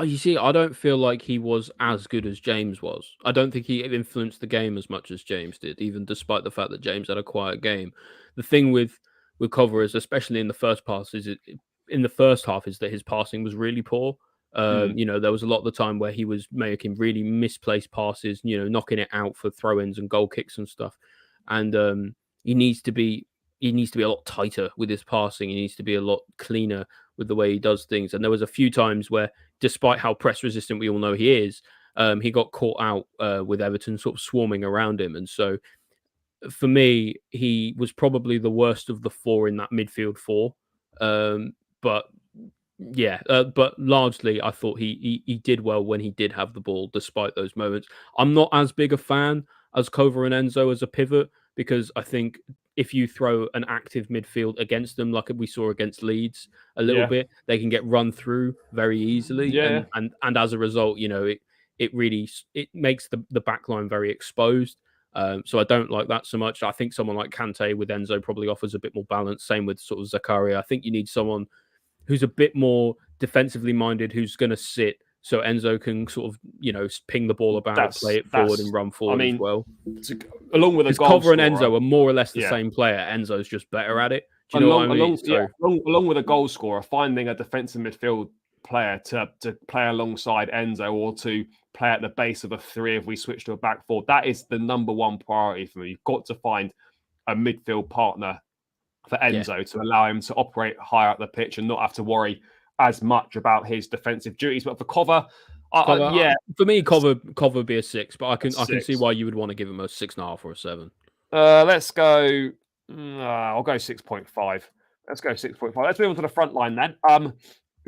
You see, I don't feel like he was as good as James was. I don't think he influenced the game as much as James did, even despite the fact that James had a quiet game. The thing with Kova is, especially in the first half, is that his passing was really poor. There was a lot of the time where he was making really misplaced passes, knocking it out for throw-ins and goal kicks and stuff. And he needs to be a lot tighter with his passing. He needs to be a lot cleaner with the way he does things. And there was a few times where, despite how press resistant we all know he is, he got caught out with Everton sort of swarming around him. And so for me, he was probably the worst of the four in that midfield four. But Yeah, but largely I thought he did well when he did have the ball, despite those moments. I'm not as big a fan as Kova and Enzo as a pivot because I think if you throw an active midfield against them, like we saw against Leeds a little Yeah, bit, they can get run through very easily, yeah. and as a result, it really it makes the back line very exposed. So I don't like that so much. I think someone like Kante with Enzo probably offers a bit more balance. Same with sort of Zakaria. I think you need someone who's a bit more defensively minded, who's going to sit so Enzo can sort of, ping the ball about, play it forward, and That's. run I forward as mean, well. along with a Because goal Cover and scorer. Enzo are more or less the Yeah. same player. Enzo's just better at it. Do you know what I mean? So Along with a goal scorer, finding a defensive midfield player to play alongside Enzo or to play at the base of a three if we switch to a back four, that is the number one priority for me. You've got to find a midfield partner for yeah, Enzo to allow him to operate higher up the pitch and not have to worry as much about his defensive duties. But for Cover, Cover yeah, for me, Cover would be a 6, but a I can see six. why you would want to give him a 6.5 or a 7. Let's go. I'll go 6.5. Let's go 6.5. Let's move on to the front line then.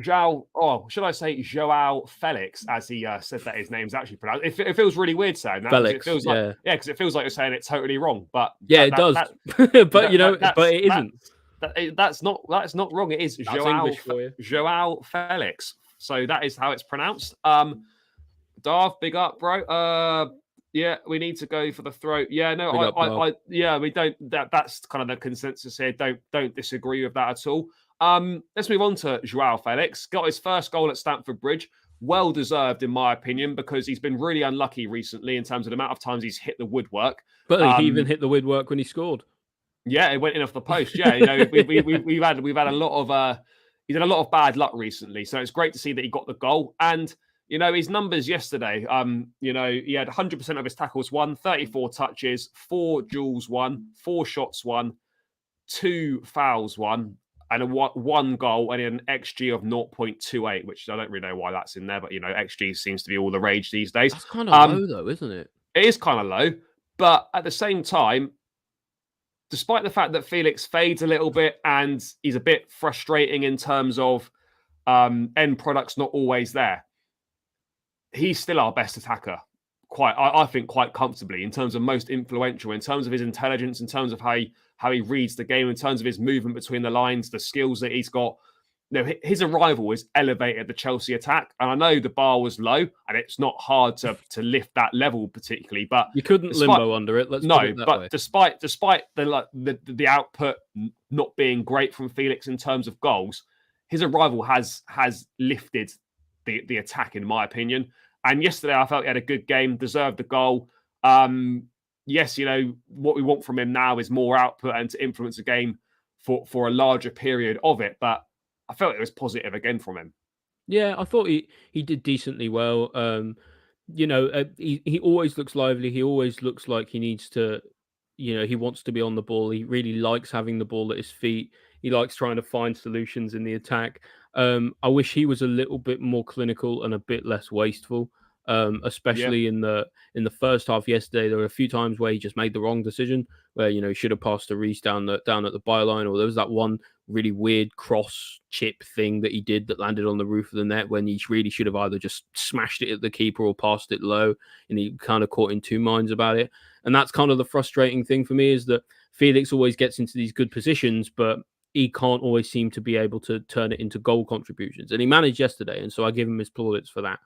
Should I say Joao Felix, as he said that his name's actually pronounced? It feels really weird saying that because it Felix, feels like, yeah, because it feels like you're saying it totally wrong. But yeah, it does, but but it isn't. that's not wrong. It is That's English for you. Joao Felix. So that is how it's pronounced. Darth, big up, bro. Yeah, we need to go for the throat. Yeah, no, Big up, Darth. yeah, we don't. That's kind of the consensus here. Don't disagree with that at all. Let's move on to Joao Felix. Got his first goal at Stamford Bridge. Well deserved, in my opinion, because he's been really unlucky recently in terms of the amount of times he's hit the woodwork. But he even hit the woodwork when he scored. Yeah, it went in off the post. Yeah, we've had a lot of he's had a lot of bad luck recently. So it's great to see that he got the goal. And his numbers yesterday. He had 100% of his tackles won, 34 touches, 4 duels won, 4 shots won, 2 fouls won, and one goal and an XG of 0.28, which I don't really know why that's in there, but XG seems to be all the rage these days. That's kind of low though, isn't it? It is kind of low, but at the same time, despite the fact that Felix fades a little bit and he's a bit frustrating in terms of end products not always there, he's still our best attacker. I think quite comfortably in terms of most influential, in terms of his intelligence, in terms of how he reads the game, in terms of his movement between the lines, the skills that he's got. His arrival has elevated the Chelsea attack, and I know the bar was low, and it's not hard to lift that level particularly. But you couldn't limbo under it. Let's put it that way. Despite the output not being great from Felix in terms of goals, his arrival has lifted the attack, in my opinion. And yesterday, I felt he had a good game, deserved the goal. Yes, what we want from him now is more output and to influence the game for a larger period of it. But I felt it was positive again from him. Yeah, I thought he did decently well. He always looks lively. He always looks like he needs to, he wants to be on the ball. He really likes having the ball at his feet. He likes trying to find solutions in the attack. I wish he was a little bit more clinical and a bit less wasteful. Especially in the first half yesterday, there were a few times where he just made the wrong decision, where he should have passed to Reece down at the byline, or there was that one really weird cross chip thing that he did that landed on the roof of the net when he really should have either just smashed it at the keeper or passed it low, and he kind of caught in two minds about it. And that's kind of the frustrating thing for me, is that Felix always gets into these good positions, but he can't always seem to be able to turn it into goal contributions. And he managed yesterday, and so I give him his plaudits for that.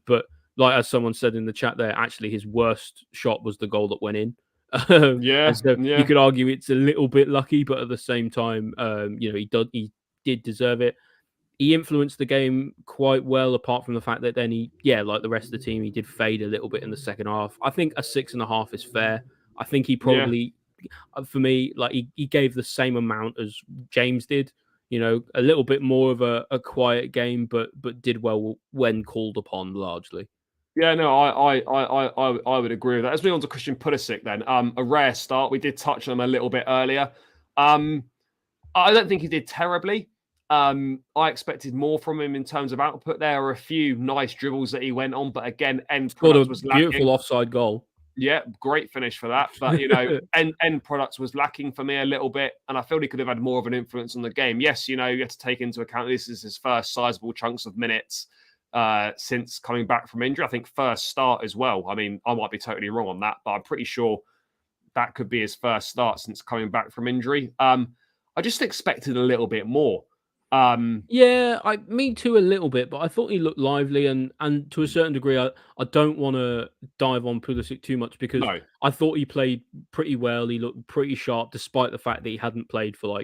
But like as someone said in the chat there, actually his worst shot was the goal that went in. And so you could argue it's a little bit lucky, but at the same time, he did deserve it. He influenced the game quite well, apart from the fact that then like the rest of the team, he did fade a little bit in the second half. I think a 6.5 is fair. I think he probably, for me, like he gave the same amount as James did. A little bit more of a quiet game, but did well when called upon largely. Yeah, no, I would agree with that. Let's move on to Christian Pulisic then. A rare start. We did touch on him a little bit earlier. I don't think he did terribly. I expected more from him in terms of output. There were a few nice dribbles that he went on, but again, end product was lacking. Beautiful offside goal. Yeah, great finish for that. But, end products was lacking for me a little bit. And I feel he could have had more of an influence on the game. Yes, you have to take into account this is his first sizable chunks of minutes since coming back from injury. I think first start as well. I mean, I might be totally wrong on that, but I'm pretty sure that could be his first start since coming back from injury. I just expected a little bit more. Yeah, me too a little bit, but I thought he looked lively, and to a certain degree, I don't want to dive on Pulisic too much because No. I thought he played pretty well. He looked pretty sharp, despite the fact that he hadn't played for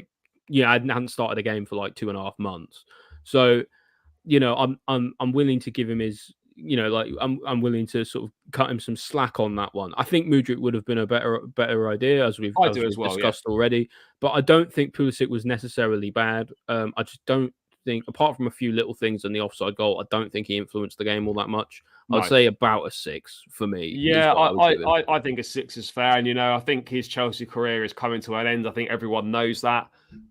hadn't started a game for 2.5 months. So I'm willing to give him his, I'm willing to sort of cut him some slack on that one. I think Mudryk would have been a better idea, as we've discussed already. But I don't think Pulisic was necessarily bad. I just don't think, apart from a few little things and the offside goal, I don't think he influenced the game all that much. No. I'd say about a 6 for me. Yeah, I think a 6 is fair. And, I think his Chelsea career is coming to an end. I think everyone knows that.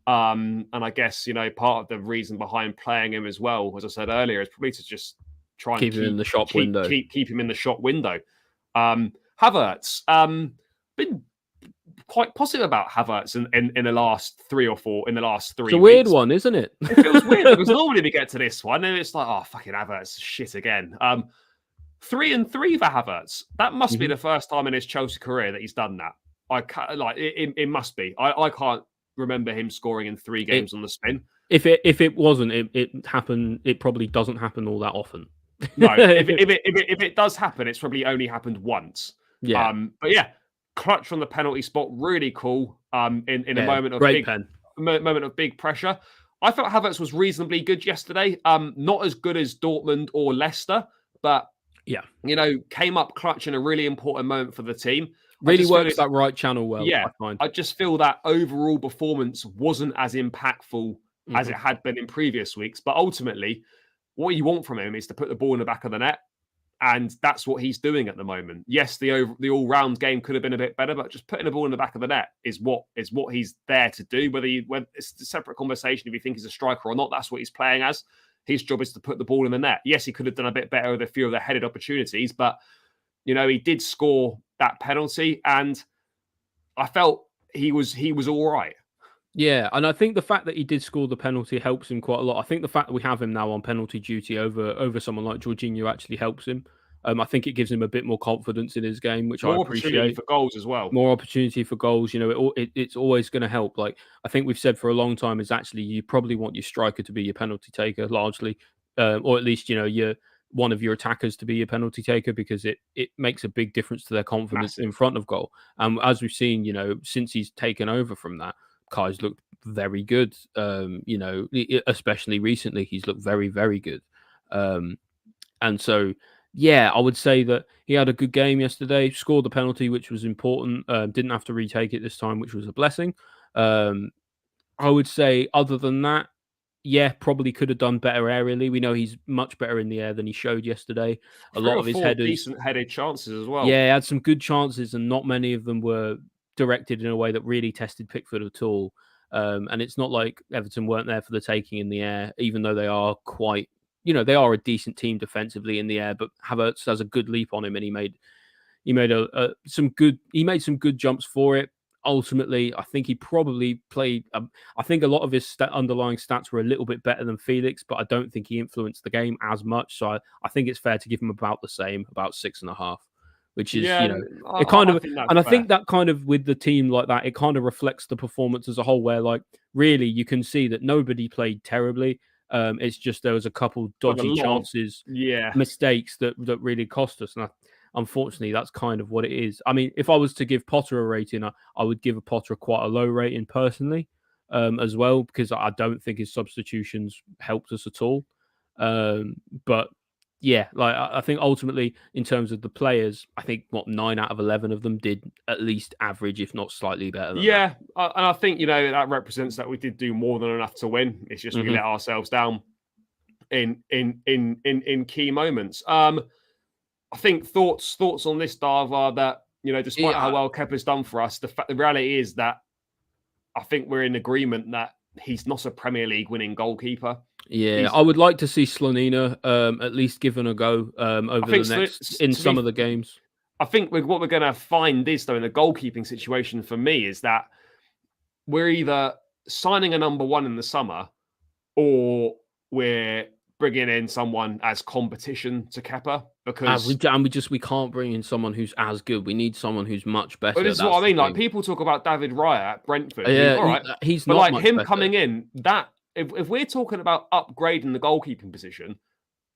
And I guess, part of the reason behind playing him as well, as I said earlier, is probably to just try and keep him in the shop window. Keep him in the shop window. Havertz, been quite positive about Havertz in the last 3 or 4, in the last 3 It's a weeks. weird one, isn't it? It feels weird because normally we get to this one and it's like, oh, fucking Havertz, shit again. 3 and 3 for Havertz. That must be the first time in his Chelsea career that he's done that. It must be. I can't remember him scoring in 3 games on the spin. If it wasn't, it happened. It probably doesn't happen all that often. No, if it does happen, it's probably only happened once. Yeah. But yeah, clutch from the penalty spot, really cool. In a moment of moment of big pressure. I felt Havertz was reasonably good yesterday. Not as good as Dortmund or Leicester, but yeah, came up clutch in a really important moment for the team. Really works that right channel well. Yeah, I just feel that overall performance wasn't as impactful as it had been in previous weeks. But ultimately, what you want from him is to put the ball in the back of the net. And that's what he's doing at the moment. Yes, the all-round game could have been a bit better, but just putting the ball in the back of the net is what he's there to do. Whether it's a separate conversation if you think he's a striker or not, that's what he's playing as. His job is to put the ball in the net. Yes, he could have done a bit better with a few of the headed opportunities, but he did score that penalty, and I felt he was all right. Yeah, and I think the fact that he did score the penalty helps him quite a lot. I think the fact that we have him now on penalty duty over someone like Jorginho actually helps him. I think it gives him a bit more confidence in his game, which I appreciate. More opportunity for goals as well. More opportunity for goals. It's always going to help. Like I think we've said for a long time, is actually you probably want your striker to be your penalty taker largely, or at least your one of your attackers to be your penalty taker because it makes a big difference to their confidence in front of goal. And as we've seen, since he's taken over from that, Kai's looked very good. Especially recently, he's looked very, very good. And so, yeah, I would say that he had a good game yesterday, scored the penalty, which was important. Didn't have to retake it this time, which was a blessing. I would say other than that, yeah, probably could have done better aerially. We know he's much better in the air than he showed yesterday. A lot of his headers, decent headed chances as well. Yeah, he had some good chances, and not many of them were directed in a way that really tested Pickford at all. And it's not like Everton weren't there for the taking in the air, even though they are quite, they are a decent team defensively in the air. But Havertz has a good leap on him, and he made some good jumps for it. Ultimately, I think he probably played. I think a lot of his underlying stats were a little bit better than Felix, but I don't think he influenced the game as much. So I think it's fair to give him about the same, about 6.5. Which is, it kind of, and I think that kind of with the team like that, it kind of reflects the performance as a whole, where really you can see that nobody played terribly. It's just there was a couple dodgy chances, mistakes that really cost us. And unfortunately, that's kind of what it is. I mean, if I was to give Potter a rating, I would give Potter quite a low rating personally, as well, because I don't think his substitutions helped us at all. But yeah, I think ultimately, in terms of the players, I think 9 out of 11 of them did at least average, if not slightly better. And I think that represents that we did do more than enough to win. It's just we let ourselves down in key moments. I think thoughts on this, Dav, are that despite how well Kepa's done for us, the reality is that I think we're in agreement that he's not a Premier League winning goalkeeper. Yeah, I would like to see Slonina at least given a go over the next in some of the games. I think what we're going to find is, though, in the goalkeeping situation for me, is that we're either signing a number one in the summer or we're bringing in someone as competition to Kepa because we can't bring in someone who's as good. We need someone who's much better. this is what I mean. Like people talk about David Raya at Brentford. Yeah, all right, he's but not like much him better. coming in, that if we're talking about upgrading the goalkeeping position,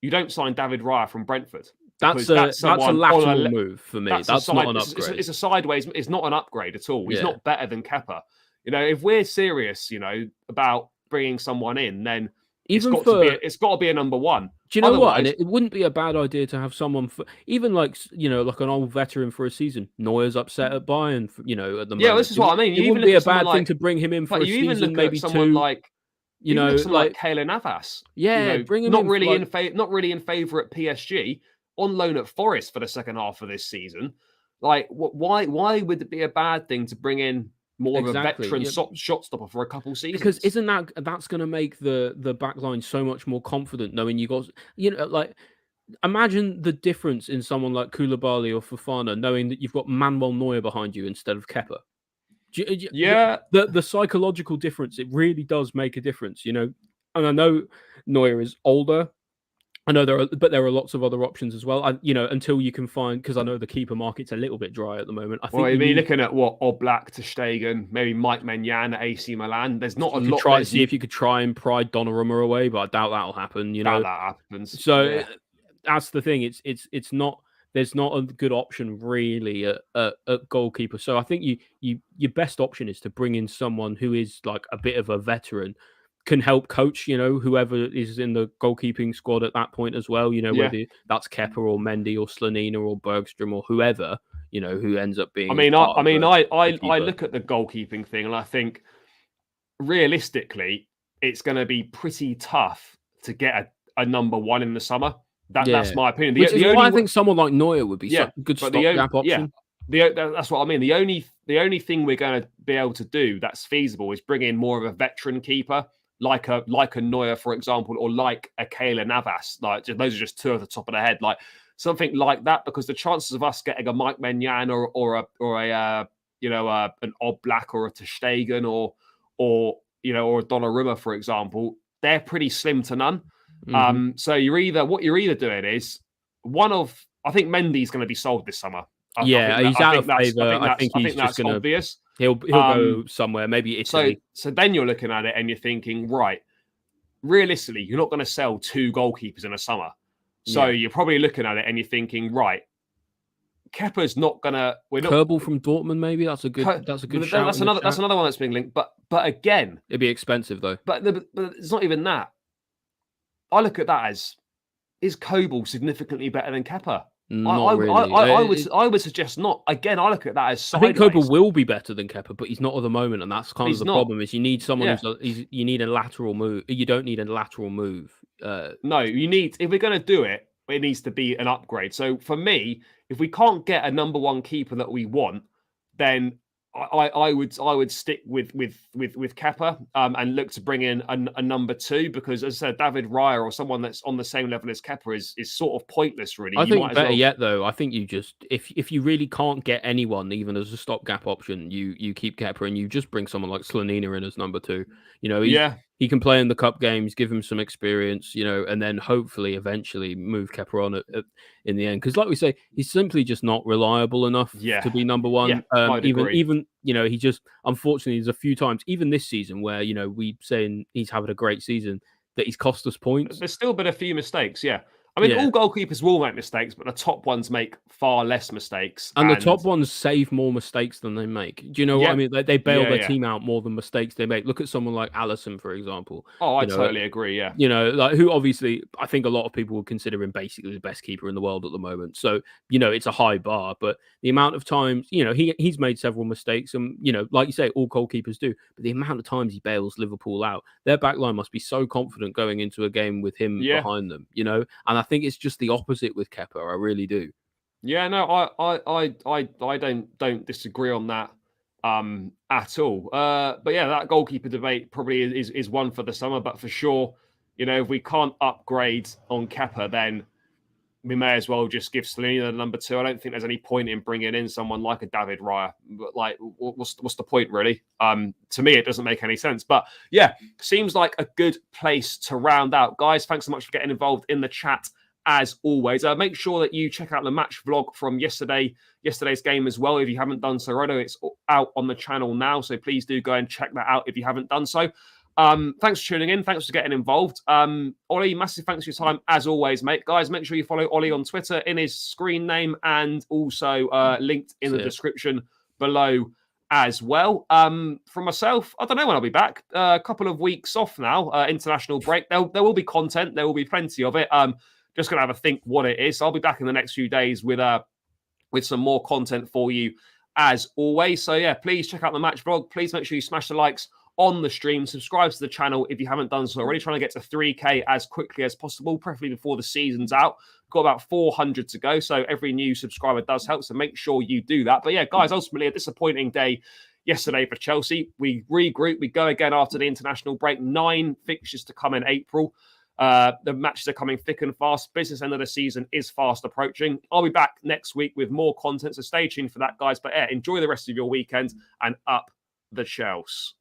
you don't sign David Raya from Brentford. That's a lateral move for me. That's not an upgrade. It's a sideways. It's not an upgrade at all. He's Yeah. not better than Kepa. If we're serious, about bringing someone in, then it's got to be a number one. Do you know what? And it wouldn't be a bad idea to have someone for even like an old veteran for a season. Neuer's upset at Bayern, at the moment. Yeah, this is what I mean. It wouldn't be a bad thing to bring him in for a season, maybe someone two. Like Keylor Navas. Yeah, bring him not in. Really not really in favour at PSG, on loan at Forest for the second half of this season. Like, why would it be a bad thing to bring in more of a veteran shot stopper for a couple seasons? Because isn't that's going to make the back line so much more confident, knowing you got imagine the difference in someone like Koulibaly or Fofana, knowing that you've got Manuel Neuer behind you instead of Kepa. The psychological difference, it really does make a difference, And I know Neuer is older. I know there are lots of other options as well. Until you can find, because I know the keeper market's a little bit dry at the moment. I think you're looking at Oblak to Stegen, maybe Mike Maignan at AC Milan. There's not a lot. Try to see if you could try and pry Donnarumma away, but I doubt that'll happen. Doubt that happens. So that's the thing. It's not. There's not a good option really at goalkeeper. So I think your best option is to bring in someone who is like a bit of a veteran, can help coach, whoever is in the goalkeeping squad at that point as well. Whether that's Kepa or Mendy or Slanina or Bergstrom or whoever, who ends up being. I look at the goalkeeping thing and I think realistically, it's going to be pretty tough to get a number one in the summer. That's my opinion. Which is why I think someone like Neuer would be such a good stopgap option. That's what I mean. The only thing we're going to be able to do that's feasible is bring in more of a veteran keeper, like a Neuer, for example, or like a Keylor Navas. Like, those are just two at the top of the head, like something like that. Because the chances of us getting a Mike Maignan or an Oblak or a ter Stegen or a Donnarumma, for example, they're pretty slim to none. Mm-hmm. So what you're either doing is I think Mendy's going to be sold this summer. He's out of favour. I think he's just going to obvious. He'll go somewhere, maybe Italy. So then you're looking at it and you're thinking, right, realistically, you're not going to sell two goalkeepers in a summer. So you're probably looking at it and you're thinking, right, Kepa's not going to. Kerbal from Dortmund, maybe that's a good shout. That's another one that's being linked. But again, it'd be expensive though. But it's not even that. I look at that as, is Kobel significantly better than Kepa? Not really. I would suggest not. Again, I look at that as sideways. I think Kobel will be better than Kepa, but he's not at the moment, and that's kind of the problem. Is you need someone you need a lateral move. You don't need a lateral move. No, you need, if we're going to do it, it needs to be an upgrade. So for me, if we can't get a number one keeper that we want, then I would stick with Kepa and look to bring in a number two, because as I said, David Raya or someone that's on the same level as Kepa is sort of pointless, really. I think better yet though, I think you just if you really can't get anyone even as a stopgap option, you keep Kepa and you just bring someone like Slanina in as number two. He can play in the cup games, give him some experience, and then hopefully eventually move Kepa on in the end. Because like we say, he's simply just not reliable enough to be number one. Even he just, unfortunately, there's a few times, even this season, where, we saying he's having a great season, that he's cost us points. There's still been a few mistakes, I mean, all goalkeepers will make mistakes, but the top ones make far less mistakes. And the top ones save more mistakes than they make. Do you know what I mean? They bail their team out more than mistakes they make. Look at someone like Alisson, for example. Oh, I totally agree, who obviously, I think a lot of people would consider him basically the best keeper in the world at the moment. So, it's a high bar, but the amount of times, he's made several mistakes and, like you say, all goalkeepers do, but the amount of times he bails Liverpool out, their backline must be so confident going into a game with him behind them, and I think it's just the opposite with Kepa. I really do. Yeah, no, I don't disagree on that at all. But that goalkeeper debate probably is one for the summer. But for sure, if we can't upgrade on Kepa, then we may as well just give Selena the number 2. I don't think there's any point in bringing in someone like a David Raya. Like, what's the point, really? To me, it doesn't make any sense. But yeah, seems like a good place to round out. Guys, thanks so much for getting involved in the chat as always. Make sure that you check out the match vlog from yesterday's game as well. If you haven't done so already, it's out on the channel now. So please do go and check that out if you haven't done so. Thanks for tuning in. Thanks for getting involved. Ollie, massive thanks for your time as always, mate. Guys, make sure you follow Ollie on Twitter in his screen name and also linked in the description below as well. For myself, I don't know when I'll be back. A couple of weeks off now, international break. There will be content. There will be plenty of it. Just going to have a think what it is. I'll be back in the next few days with some more content for you as always. So yeah, please check out the match vlog. Please make sure you smash the likes on the stream. Subscribe to the channel if you haven't done so already. Trying to get to 3K as quickly as possible, preferably before the season's out. Got about 400 to go, so every new subscriber does help, so make sure you do that. But yeah, guys, ultimately a disappointing day yesterday for Chelsea. We regroup, we go again after the international break. 9 fixtures to come in April. The matches are coming thick and fast. Business end of the season is fast approaching. I'll be back next week with more content, so stay tuned for that, guys. But yeah, enjoy the rest of your weekend and up the Chelsea.